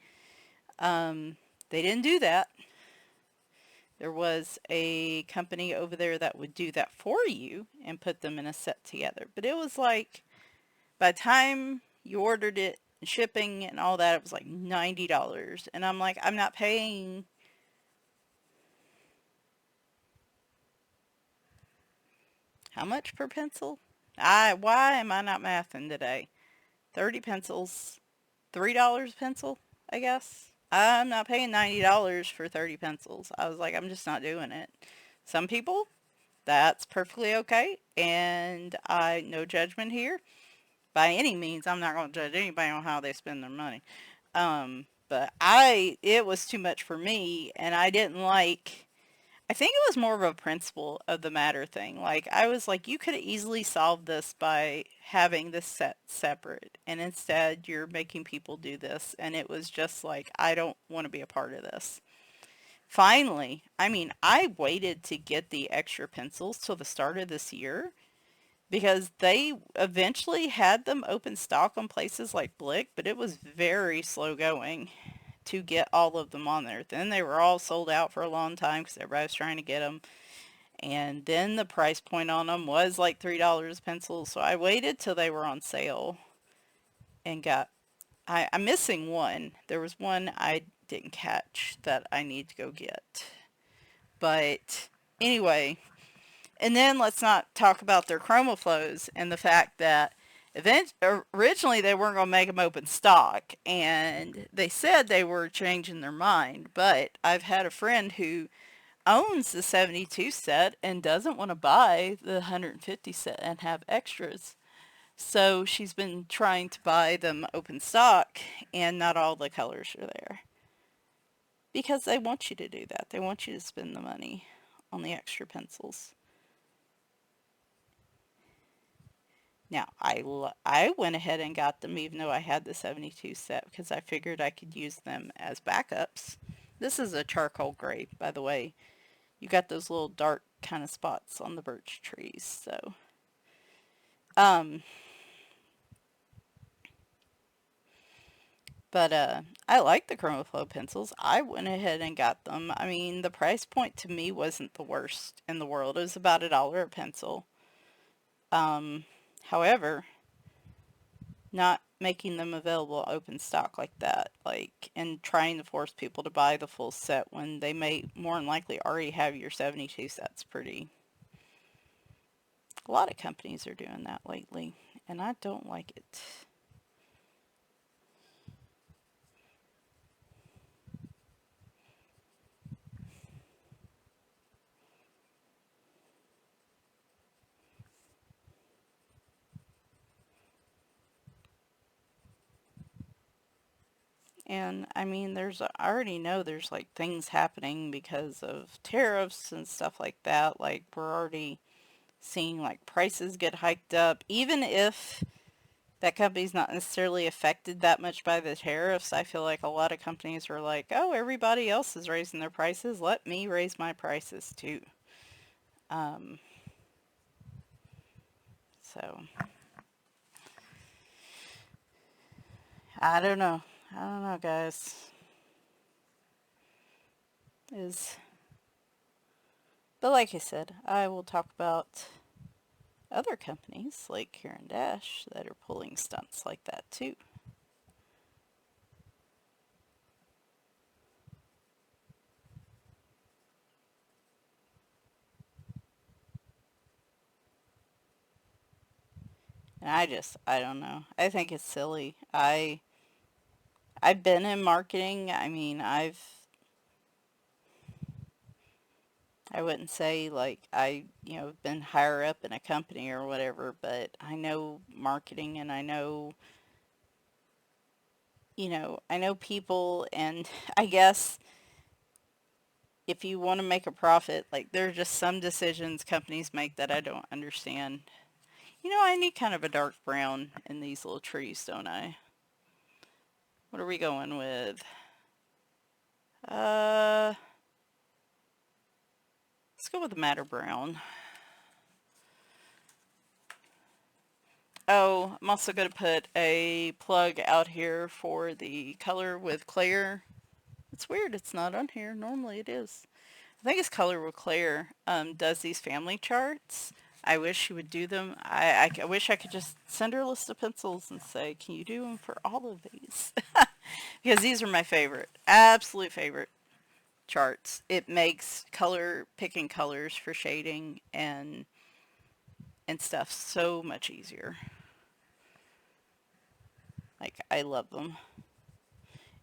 They didn't do that. There was a company over there that would do that for you and put them in a set together. But it was like, by the time you ordered it, shipping and all that, it was like $90. And I'm like, I'm not paying. How much per pencil? Why am I not mathing today? 30 pencils, $3 a pencil, I guess. I'm not paying $90 for 30 pencils. I was like, I'm just not doing it. Some people, that's perfectly okay, and no judgment here. By any means, I'm not going to judge anybody on how they spend their money. But it was too much for me, and I think it was more of a principle of the matter thing. Like, I was like, you could have easily solved this by having this set separate, and instead you're making people do this, and it was just like, I don't want to be a part of this. Finally, I mean, I waited to get the extra pencils till the start of this year because they eventually had them open stock on places like Blick, but it was very slow going to get all of them on there. Then they were all sold out for a long time because everybody was trying to get them. And then the price point on them was like $3 a pencil. So I waited till they were on sale and I'm missing one. There was one I didn't catch that I need to go get. But anyway, and then let's not talk about their chroma flows and the fact that originally they weren't going to make them open stock, and they said they were changing their mind. But I've had a friend who owns the 72 set and doesn't want to buy the 150 set and have extras. So she's been trying to buy them open stock, and not all the colors are there. Because they want you to do that. They want you to spend the money on the extra pencils. Now, I went ahead and got them even though I had the 72 set because I figured I could use them as backups. This is a charcoal gray, by the way. You got those little dark kind of spots on the birch trees, so Um, but I like the ChromaFlow pencils. I went ahead and got them. I mean, the price point to me wasn't the worst in the world. It was about $1 a pencil. However, not making them available open stock like that, like, and trying to force people to buy the full set when they may more than likely already have your 72 sets. A lot of companies are doing that lately, and I don't like it. And I mean, I already know there's like things happening because of tariffs and stuff like that. Like, we're already seeing like prices get hiked up. Even if that company's not necessarily affected that much by the tariffs, I feel like a lot of companies are like, oh, everybody else is raising their prices. Let me raise my prices too. Um, so, I don't know. I don't know, guys. Is But like I said, I will talk about other companies like Karen Dash that are pulling stunts like that too. And I don't know. I think it's silly. I've been in marketing. I mean, I wouldn't say like been higher up in a company or whatever, but I know marketing and I know people, and I guess if you want to make a profit, like, there are just some decisions companies make that I don't understand. I need kind of a dark brown in these little trees, don't I? What are we going with? Uh, let's go with the madder brown. Oh, I'm also going to put a plug out here for the color with Claire. It's weird it's not on here. Normally it is. I think it's Color with Claire does these family charts. I wish she would do them. I wish I could just send her a list of pencils and say, can you do them for all of these? Because these are my favorite, absolute favorite charts. It makes picking colors for shading and stuff so much easier. Like, I love them.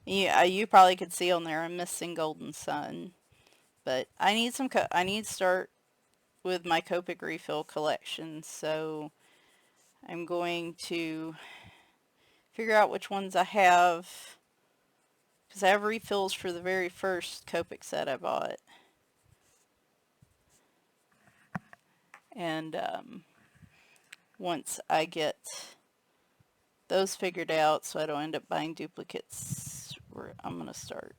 Yeah, you probably could see on there I'm missing Golden Sun, but I need to start with my Copic refill collection, so I'm going to figure out which ones I have, because I have refills for the very first Copic set I bought. And once I get those figured out so I don't end up buying duplicates, I'm going to start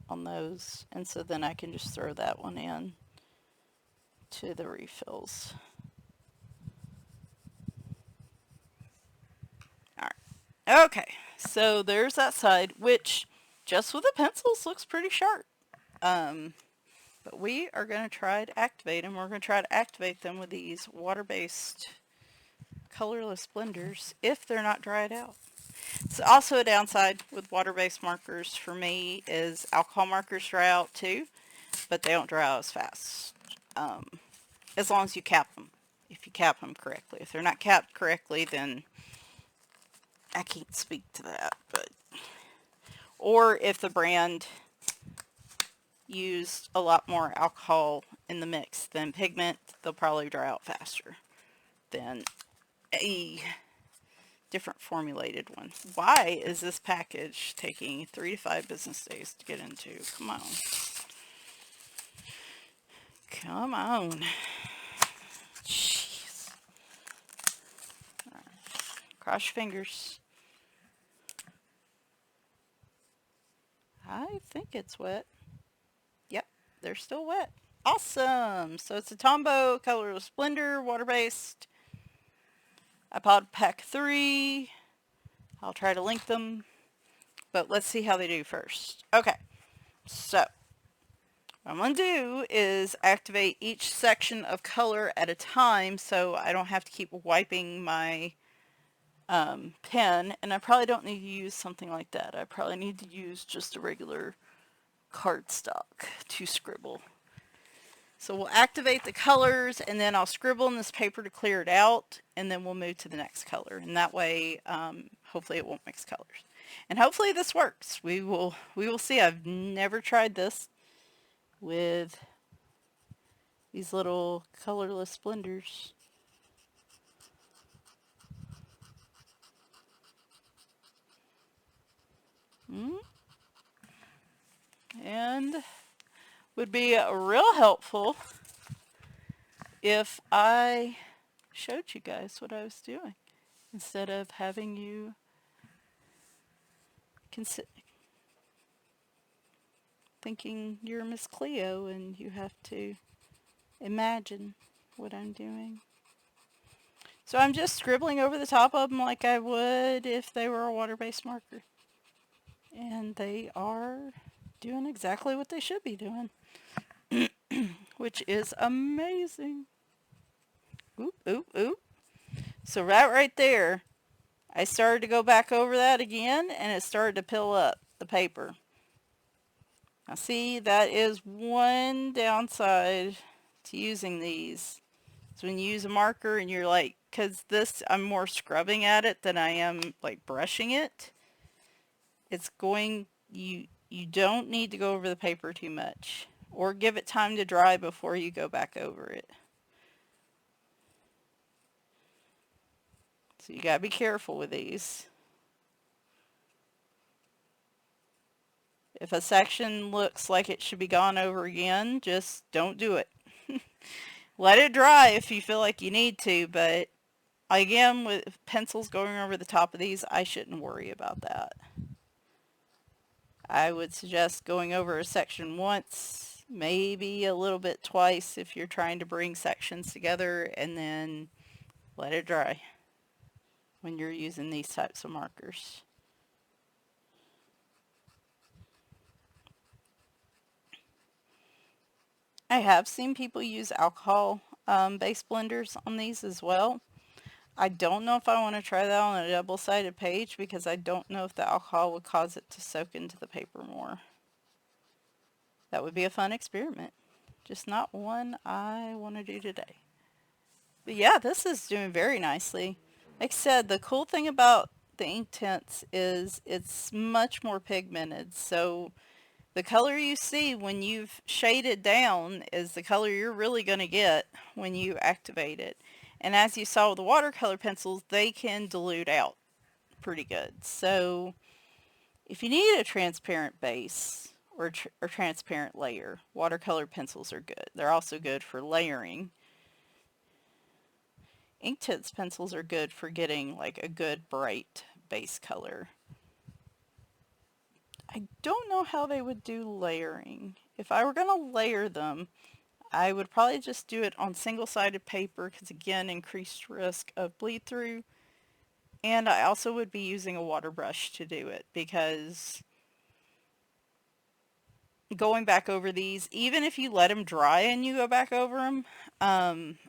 on those. And so then I can just throw that one in to the refills. Alright. Okay. So there's that side, which just with the pencils looks pretty sharp. But we are going to try to activate them. We're going to try to activate them with these water-based colorless blenders if they're not dried out. It's also a downside with water-based markers for me is alcohol markers dry out too, but they don't dry out as fast. As long as you cap them. If you cap them correctly. If they're not capped correctly, then I can't speak to that. Or if the brand used a lot more alcohol in the mix than pigment, they'll probably dry out faster than a different formulated one. Why is this package taking 3 to 5 business days to get into? Come on. Come on. Jeez. Right. Cross your fingers. I think it's wet. Yep, they're still wet. Awesome. So it's a Tombow colorless blender, water-based. I bought pack 3. I'll try to link them, but let's see how they do first. Okay, so what I'm going to do is activate each section of color at a time so I don't have to keep wiping my pen, and I probably don't need to use something like that. I probably need to use just a regular cardstock to scribble. So we'll activate the colors, and then I'll scribble in this paper to clear it out, and then we'll move to the next color. And that way, hopefully it won't mix colors. And hopefully this works. We will see. I've never tried this with these little colorless blenders. And would be real helpful if I showed you guys what I was doing instead of having you thinking you're Miss Cleo and you have to imagine what I'm doing. So I'm just scribbling over the top of them like I would if they were a water-based marker. And they are doing exactly what they should be doing, which is amazing. Oop, oop, oop. So right there, I started to go back over that again, and it started to pill up the paper. Now see, that is one downside to using these. So when you use a marker and you're like, because this, I'm more scrubbing at it than I am like brushing it. It's going, you don't need to go over the paper too much, or give it time to dry before you go back over it. So you gotta be careful with these. If a section looks like it should be gone over again, just don't do it. Let it dry if you feel like you need to, but again, with pencils going over the top of these, I shouldn't worry about that. I would suggest going over a section once, maybe a little bit twice if you're trying to bring sections together, and then let it dry when you're using these types of markers. I have seen people use alcohol based blenders on these as well. I don't know if I want to try that on a double-sided page because I don't know if the alcohol would cause it to soak into the paper more. That would be a fun experiment. Just not one I want to do today. But yeah, this is doing very nicely. Like I said, the cool thing about the Inktense is it's much more pigmented. So the color you see when you've shaded down is the color you're really going to get when you activate it. And as you saw with the watercolor pencils, they can dilute out pretty good. So if you need a transparent base or transparent layer, watercolor pencils are good. They're also good for layering. Inktense pencils are good for getting like a good bright base color. I don't know how they would do layering. If I were going to layer them, I would probably just do it on single-sided paper because again, increased risk of bleed through. And I also would be using a water brush to do it because going back over these, even if you let them dry and you go back over them,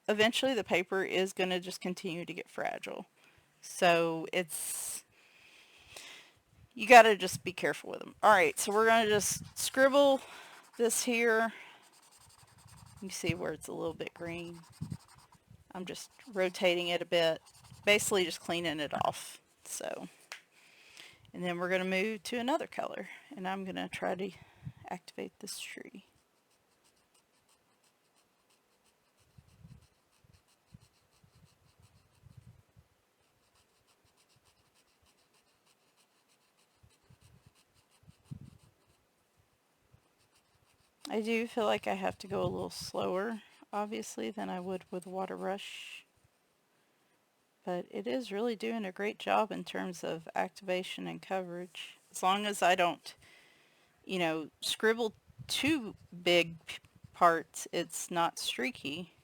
eventually the paper is going to just continue to get fragile. So you got to just be careful with them. Alright, so we're going to just scribble this here. You see where it's a little bit green. I'm just rotating it a bit, basically just cleaning it off. So, and then we're going to move to another color, and I'm going to try to activate this tree. I do feel like I have to go a little slower, obviously, than I would with water brush. But it is really doing a great job in terms of activation and coverage. As long as I don't, scribble too big parts, it's not streaky.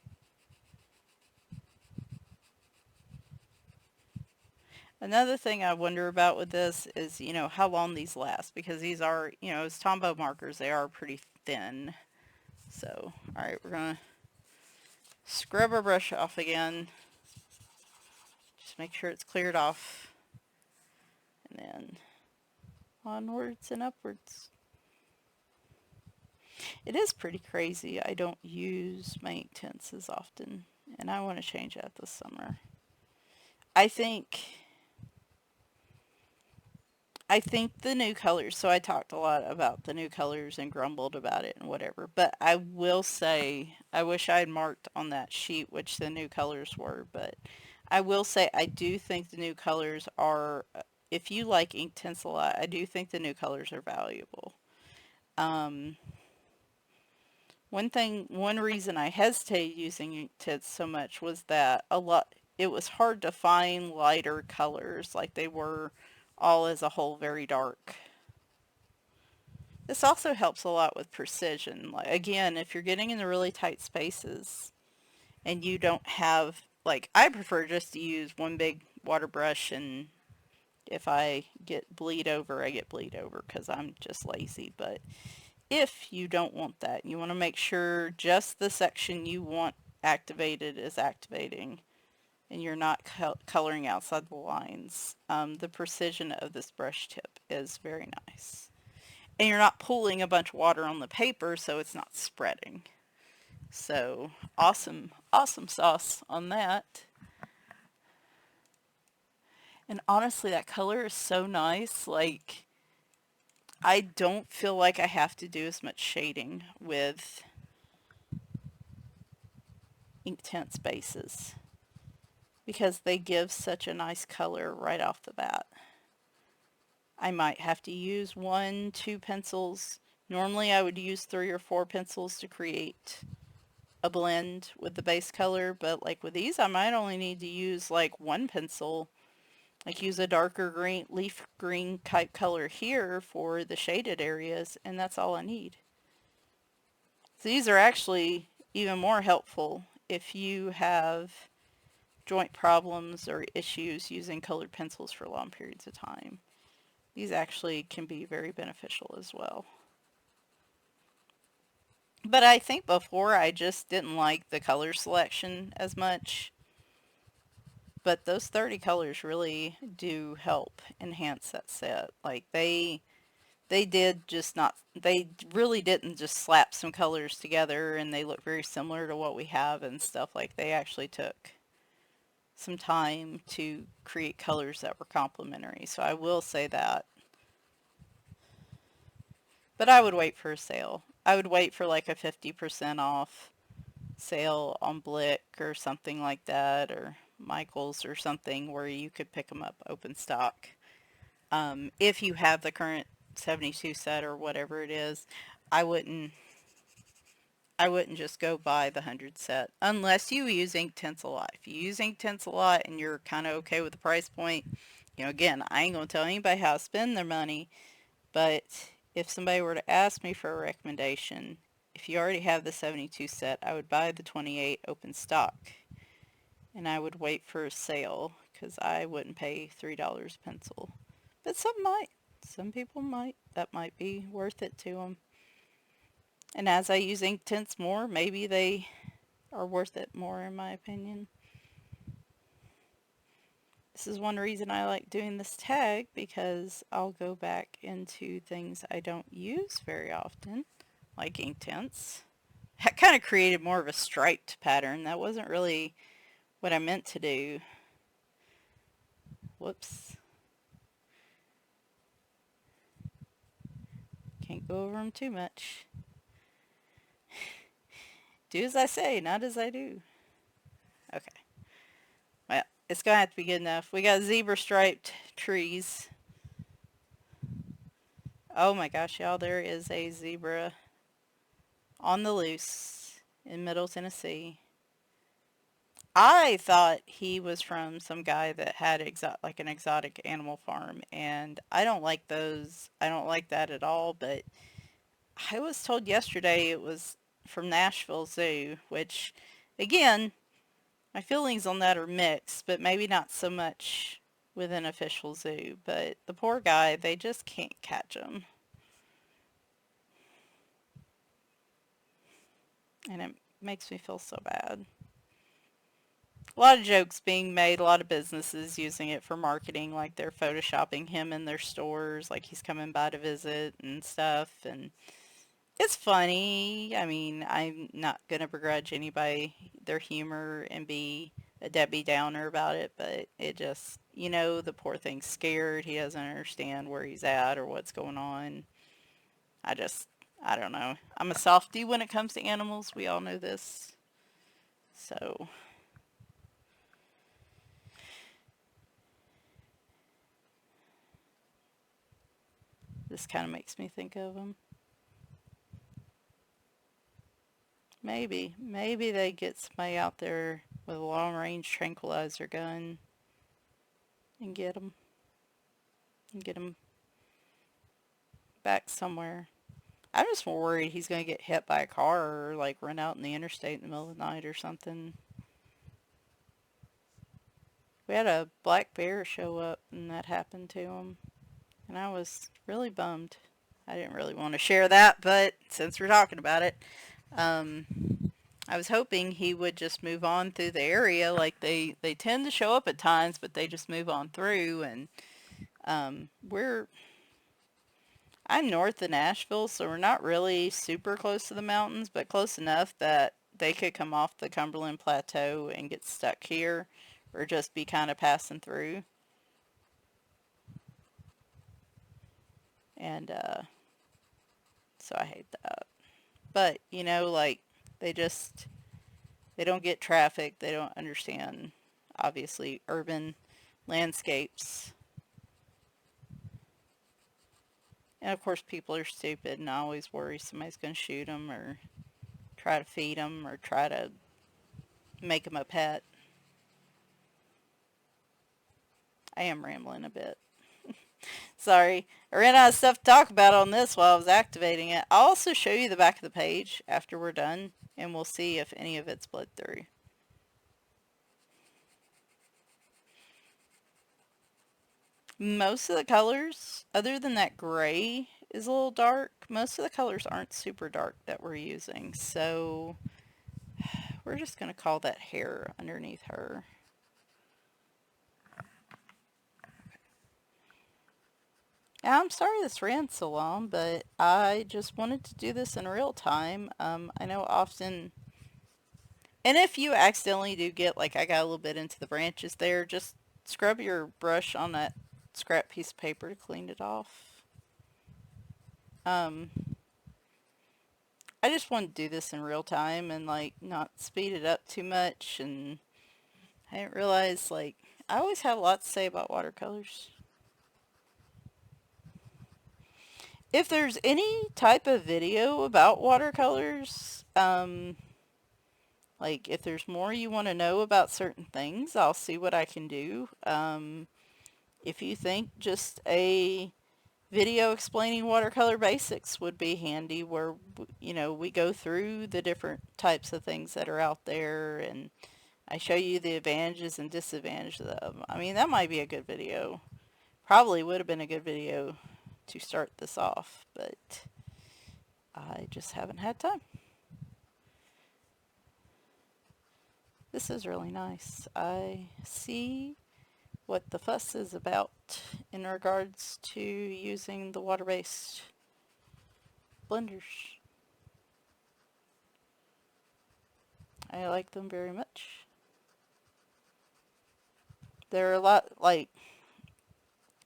Another thing I wonder about with this is, how long these last, because these are, as Tombow markers, they are pretty thin. So, all right, we're gonna scrub our brush off again. Just make sure it's cleared off. And then onwards and upwards. It is pretty crazy. I don't use my Inktense as often, and I want to change that this summer. I think I think the new colors, so I talked a lot about the new colors and grumbled about it and whatever, but I will say, I wish I had marked on that sheet which the new colors were, but I will say I do think the new colors are, if you like Inktense a lot, I do think the new colors are valuable. Um, one reason I hesitated using Inktense so much was that it was hard to find lighter colors like they were all as a whole very dark. This also helps a lot with precision. Like, again, if you're getting into really tight spaces and you don't have, like, I prefer just to use one big water brush, and if I get bleed over, I get bleed over because I'm just lazy. But if you don't want that, you want to make sure just the section you want activated is activating and you're not coloring outside the lines. The precision of this brush tip is very nice. And you're not pooling a bunch of water on the paper so it's not spreading. So awesome, awesome sauce on that. And honestly, that color is so nice. Like, I don't feel like I have to do as much shading with Inktense bases because they give such a nice color right off the bat. I might have to use 1, 2 pencils. Normally I would use 3 or 4 pencils to create a blend with the base color, but like with these I might only need to use like 1 pencil, like use a darker green, leaf green type color here for the shaded areas, and that's all I need. So these are actually even more helpful if you have joint problems or issues using colored pencils for long periods of time. These actually can be very beneficial as well. But I think before I just didn't like the color selection as much. But those 30 colors really do help enhance that set. Like they did just not, they really didn't just slap some colors together and they look very similar to what we have and stuff. Like, they actually took some time to create colors that were complementary. So I will say that. But I would wait for a sale. I would wait for like a 50% off sale on Blick or something like that, or Michael's or something where you could pick them up open stock. If you have the current 72 set or whatever it is, I wouldn't I wouldn't just go buy the 100 set unless you use Inktense a lot. If you use Inktense a lot and you're kind of okay with the price point, again, I ain't going to tell anybody how to spend their money, but if somebody were to ask me for a recommendation, if you already have the 72 set, I would buy the 28 open stock and I would wait for a sale because I wouldn't pay $3 a pencil. But some might. Some people might. That might be worth it to them. And as I use Inktense more, maybe they are worth it more in my opinion. This is one reason I like doing this tag, because I'll go back into things I don't use very often, like Inktense. That kind of created more of a striped pattern. That wasn't really what I meant to do. Whoops. Can't go over them too much. Do as I say, not as I do. Okay. Well, it's going to have to be good enough. We got zebra striped trees. Oh my gosh, y'all, there is a zebra on the loose in Middle Tennessee. I thought he was from some guy that had like an exotic animal farm, and I don't like those. I don't like that at all, but I was told yesterday it was from Nashville Zoo, which, again, my feelings on that are mixed, but maybe not so much with an official zoo, but the poor guy, they just can't catch him. And it makes me feel so bad. A lot of jokes being made, a lot of businesses using it for marketing, like they're photoshopping him in their stores, like he's coming by to visit and stuff, and it's funny. I mean, I'm not gonna begrudge anybody their humor and be a Debbie Downer about it, but it just, the poor thing's scared. He doesn't understand where he's at or what's going on. I just, I don't know. I'm a softie when it comes to animals. We all know this. So, this kind of makes me think of him. Maybe they get somebody out there with a long-range tranquilizer gun and get him back somewhere. I'm just more worried he's going to get hit by a car or like run out in the interstate in the middle of the night or something. We had a black bear show up and that happened to him. And I was really bummed. I didn't really want to share that, but since we're talking about it, um, I was hoping he would just move on through the area. Like they tend to show up at times, but they just move on through. And I'm north of Nashville, so we're not really super close to the mountains, but close enough that they could come off the Cumberland Plateau and get stuck here or just be kind of passing through. And so I hate that. But, like they just they don't get traffic. They don't understand obviously urban landscapes. And of course people are stupid and I always worry somebody's going to shoot them or try to feed them or try to make them a pet. I am rambling a bit. Sorry. I ran out of stuff to talk about on this while I was activating it. I'll also show you the back of the page after we're done, and we'll see if any of it's bled through. Most of the colors, other than that gray is a little dark, most of the colors aren't super dark that we're using. So we're just going to call that hair underneath her. I'm sorry this ran so long, but I just wanted to do this in real time. I know often, and if you accidentally do get, like I got a little bit into the branches there, just scrub your brush on that scrap piece of paper to clean it off. I just wanted to do this in real time and like not speed it up too much, and I didn't realize like I always have a lot to say about watercolors. If there's any type of video about watercolors, like if there's more you want to know about certain things, I'll see what I can do. If you think just a video explaining watercolor basics would be handy where, we go through the different types of things that are out there and I show you the advantages and disadvantages of them. I mean, that might be a good video. Probably would have been a good video to start this off, but I just haven't had time. This is really nice. I see what the fuss is about in regards to using the water-based blenders. I like them very much. They're a lot like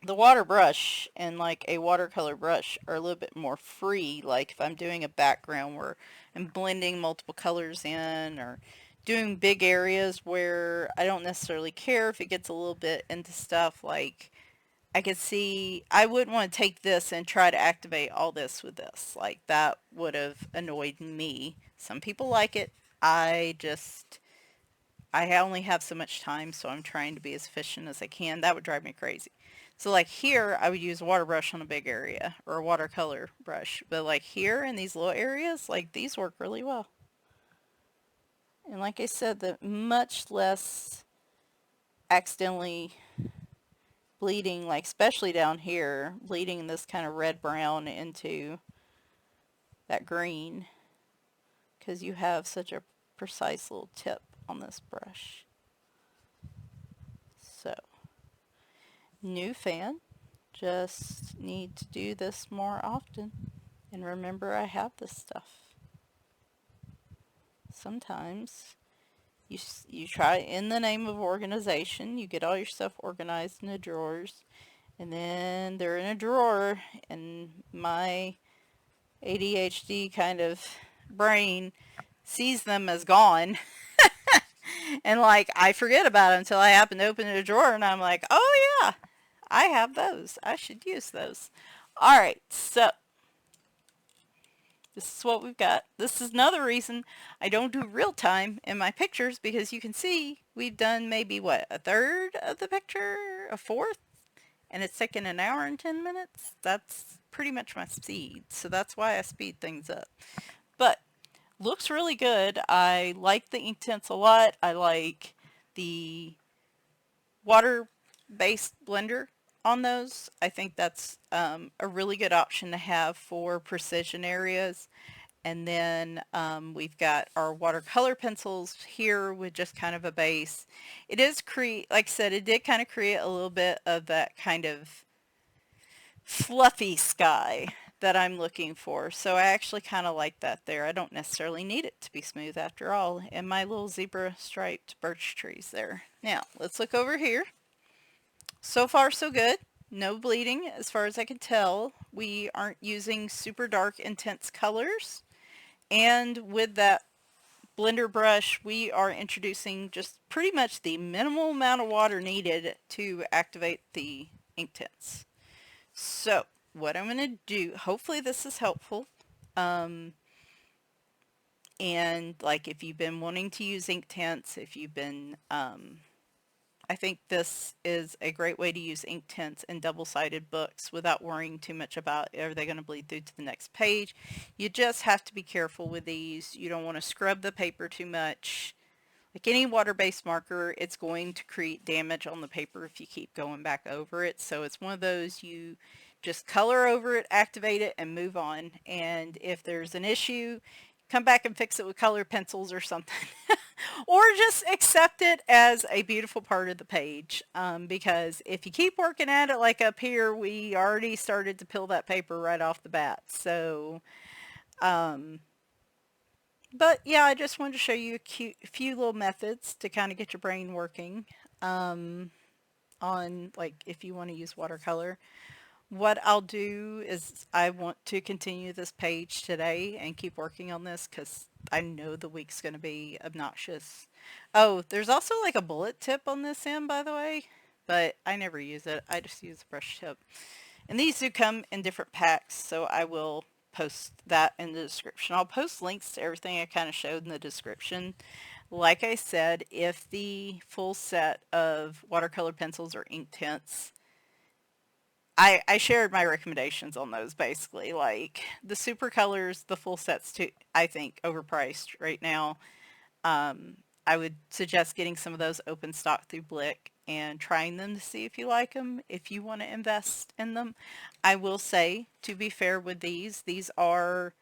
the water brush and like a watercolor brush are a little bit more free. Like if I'm doing a background where I'm blending multiple colors in or doing big areas where I don't necessarily care if it gets a little bit into stuff like I could see I wouldn't want to take this and try to activate all this with this. Like that would have annoyed me. Some people like it. I only have so much time, so I'm trying to be as efficient as I can. That would drive me crazy. So like here, I would use a water brush on a big area or a watercolor brush. But like here in these little areas, like these work really well. And like I said, the much less accidentally bleeding, like especially down here, bleeding this kind of red brown into that green because you have such a precise little tip on this brush. So, new fan, just need to do this more often and remember I have this stuff. Sometimes you try in the name of organization, you get all your stuff organized in the drawers, and then they're in a drawer, and my ADHD kind of brain sees them as gone. And like I forget about it until I happen to open a drawer and I'm like, oh yeah, I have those. I should use those. All right, so this is what we've got. This is another reason I don't do real time in my pictures, because you can see we've done maybe what, a third of the picture, a fourth, and it's taken an hour and 10 minutes. That's pretty much my speed, so that's why I speed things up. But looks really good. I like the Inktense a lot. I like the water-based blender on those. I think that's a really good option to have for precision areas. And then we've got our watercolor pencils here with just kind of a base. It is like I said, it did kind of create a little bit of that kind of fluffy sky that I'm looking for. So I actually kind of like that there. I don't necessarily need it to be smooth after all. And my little zebra striped birch trees there. Now let's look over here. So far so good. No bleeding as far as I can tell. We aren't using super dark intense colors. And with that blender brush, we are introducing just pretty much the minimal amount of water needed to activate the Inktense. So what I'm going to do, hopefully this is helpful. And like if you've been wanting to use Inktense, if you've been, I think this is a great way to use Inktense in double-sided books without worrying too much about are they going to bleed through to the next page. You just have to be careful with these. You don't want to scrub the paper too much. Like any water-based marker, it's going to create damage on the paper if you keep going back over it. So it's one of those, you just color over it, activate it, and move on. And if there's an issue, come back and fix it with colored pencils or something. Or just accept it as a beautiful part of the page, because if you keep working at it like up here, we already started to peel that paper right off the bat. So, but yeah, I just wanted to show you a few little methods to kind of get your brain working on, like, if you want to use watercolor. What I'll do is I want to continue this page today and keep working on this because I know the week's going to be obnoxious. Oh, there's also like a bullet tip on this end, by the way, but I never use it. I just use the brush tip. And these do come in different packs, so I will post that in the description. I'll post links to everything I kind of showed in the description. Like I said, if the full set of watercolor pencils or Inktense, I shared my recommendations on those basically. Like the super colors, the full sets too, I think overpriced right now. I would suggest getting some of those open stock through Blick and trying them to see if you like them, if you want to invest in them. I will say, to be fair with these are,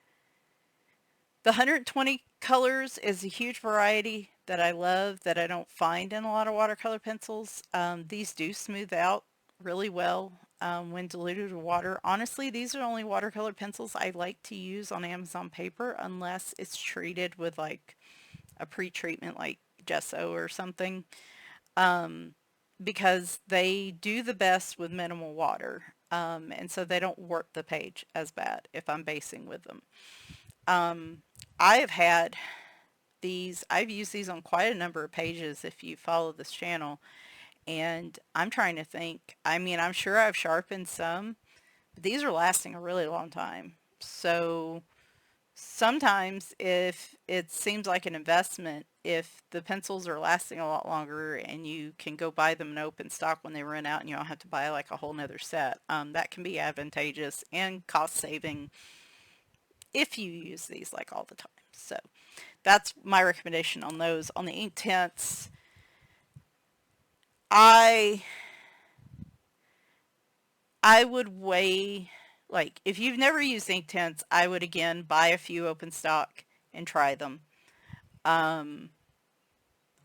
the 120 colors is a huge variety that I love that I don't find in a lot of watercolor pencils. These do smooth out really well when diluted with water. Honestly, these are the only watercolor pencils I like to use on Amazon paper unless it's treated with like a pre-treatment like gesso or something, because they do the best with minimal water, and so they don't warp the page as bad if I'm basing with them. I have had these, I've used these on quite a number of pages if you follow this channel, and I'm trying to think. I mean, I'm sure I've sharpened some, but these are lasting a really long time. So sometimes if it seems like an investment, if the pencils are lasting a lot longer and you can go buy them in open stock when they run out and you don't have to buy like a whole nother set, that can be advantageous and cost saving if you use these like all the time. So that's my recommendation on those. On the Inktense, I I would weigh, like, if you've never used Inktense, I would again buy a few open stock and try them. Um,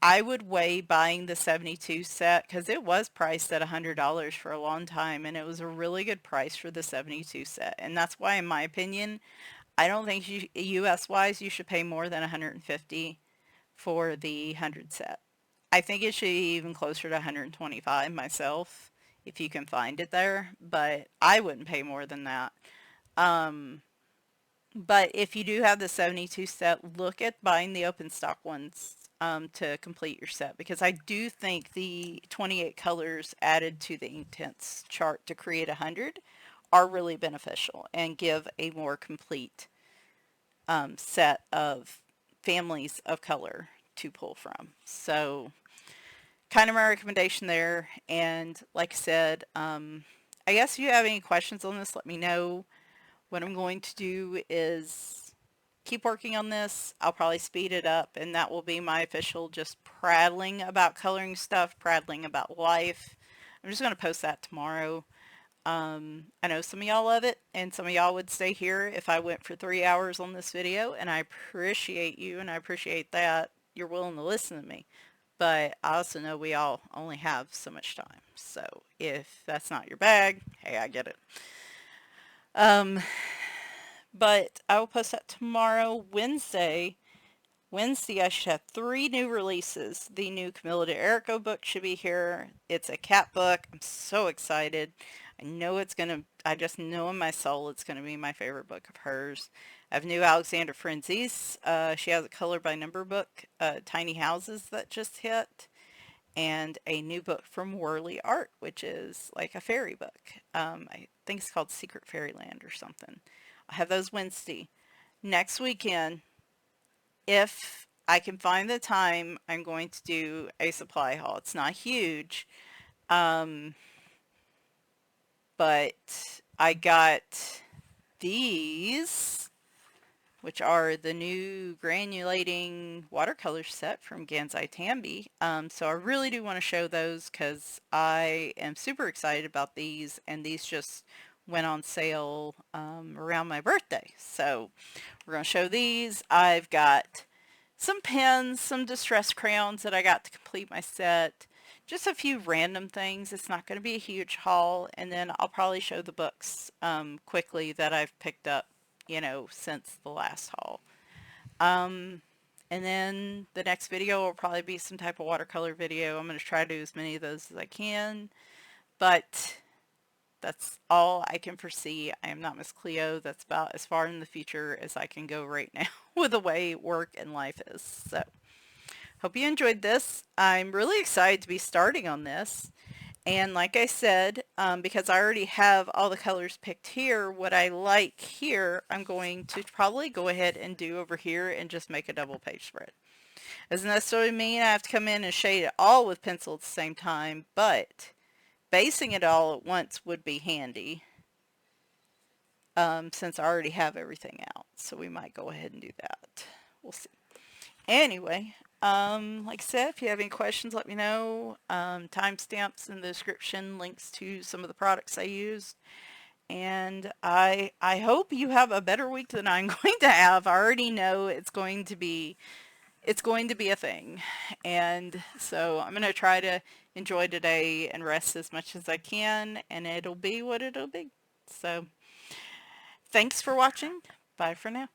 I would weigh buying the 72 set because it was priced at $100 for a long time, and it was a really good price for the 72 set. And that's why, in my opinion, I don't think US wise you should pay more than 150 for the 100 set. I think it should be even closer to 125 myself if you can find it there, but I wouldn't pay more than that. Um, but if you do have the 72 set, look at buying the open stock ones to complete your set, because I do think the 28 colors added to the Inktense chart to create 100 are really beneficial and give a more complete set of families of color to pull from. So kind of my recommendation there. And like I said, I guess if you have any questions on this, let me know. What I'm going to do is keep working on this. I'll probably speed it up, and that will be my official just prattling about coloring stuff, prattling about life. I'm just going to post that tomorrow. I know some of y'all love it, and some of y'all would stay here if I went for 3 hours on this video, and I appreciate you, and I appreciate that you're willing to listen to me. But I also know we all only have so much time. So if that's not your bag, hey, I get it. But I will post that tomorrow, Wednesday. Wednesday, I should have 3 new releases. The new Camilla de Erico book should be here. It's a cat book. I'm so excited. I know it's going to, I just know in my soul it's going to be my favorite book of hers. I have new Alexandra Frenzies. She has a color by number book, Tiny Houses, that just hit. And a new book from Whirly Art, which is like a fairy book. I think it's called Secret Fairyland or something. I have those Wednesday. Next weekend, if I can find the time, I'm going to do a supply haul. It's not huge, but I got these, which are the new granulating watercolor set from Gansai Tambi. So I really do want to show those because I am super excited about these, and these just went on sale around my birthday. So we're going to show these. I've got some pens, some distress crayons that I got to complete my set. Just a few random things. It's not going to be a huge haul. And then I'll probably show the books quickly that I've picked up, since the last haul. And then the next video will probably be some type of watercolor video. I'm going to try to do as many of those as I can. But that's all I can foresee. I am not Miss Cleo. That's about as far in the future as I can go right now with the way work and life is. So, hope you enjoyed this. I'm really excited to be starting on this. And like I said, because I already have all the colors picked here, what I like here, I'm going to probably go ahead and do over here and just make a double page spread. Doesn't necessarily mean I have to come in and shade it all with pencil at the same time, but basing it all at once would be handy since I already have everything out. So we might go ahead and do that. We'll see. Anyway, like I said, if you have any questions, let me know. Timestamps in the description, links to some of the products I used. And I hope you have a better week than I'm going to have. I already know it's going to be a thing. And so I'm going to try to enjoy today and rest as much as I can, and it'll be what it'll be. So thanks for watching. Bye for now.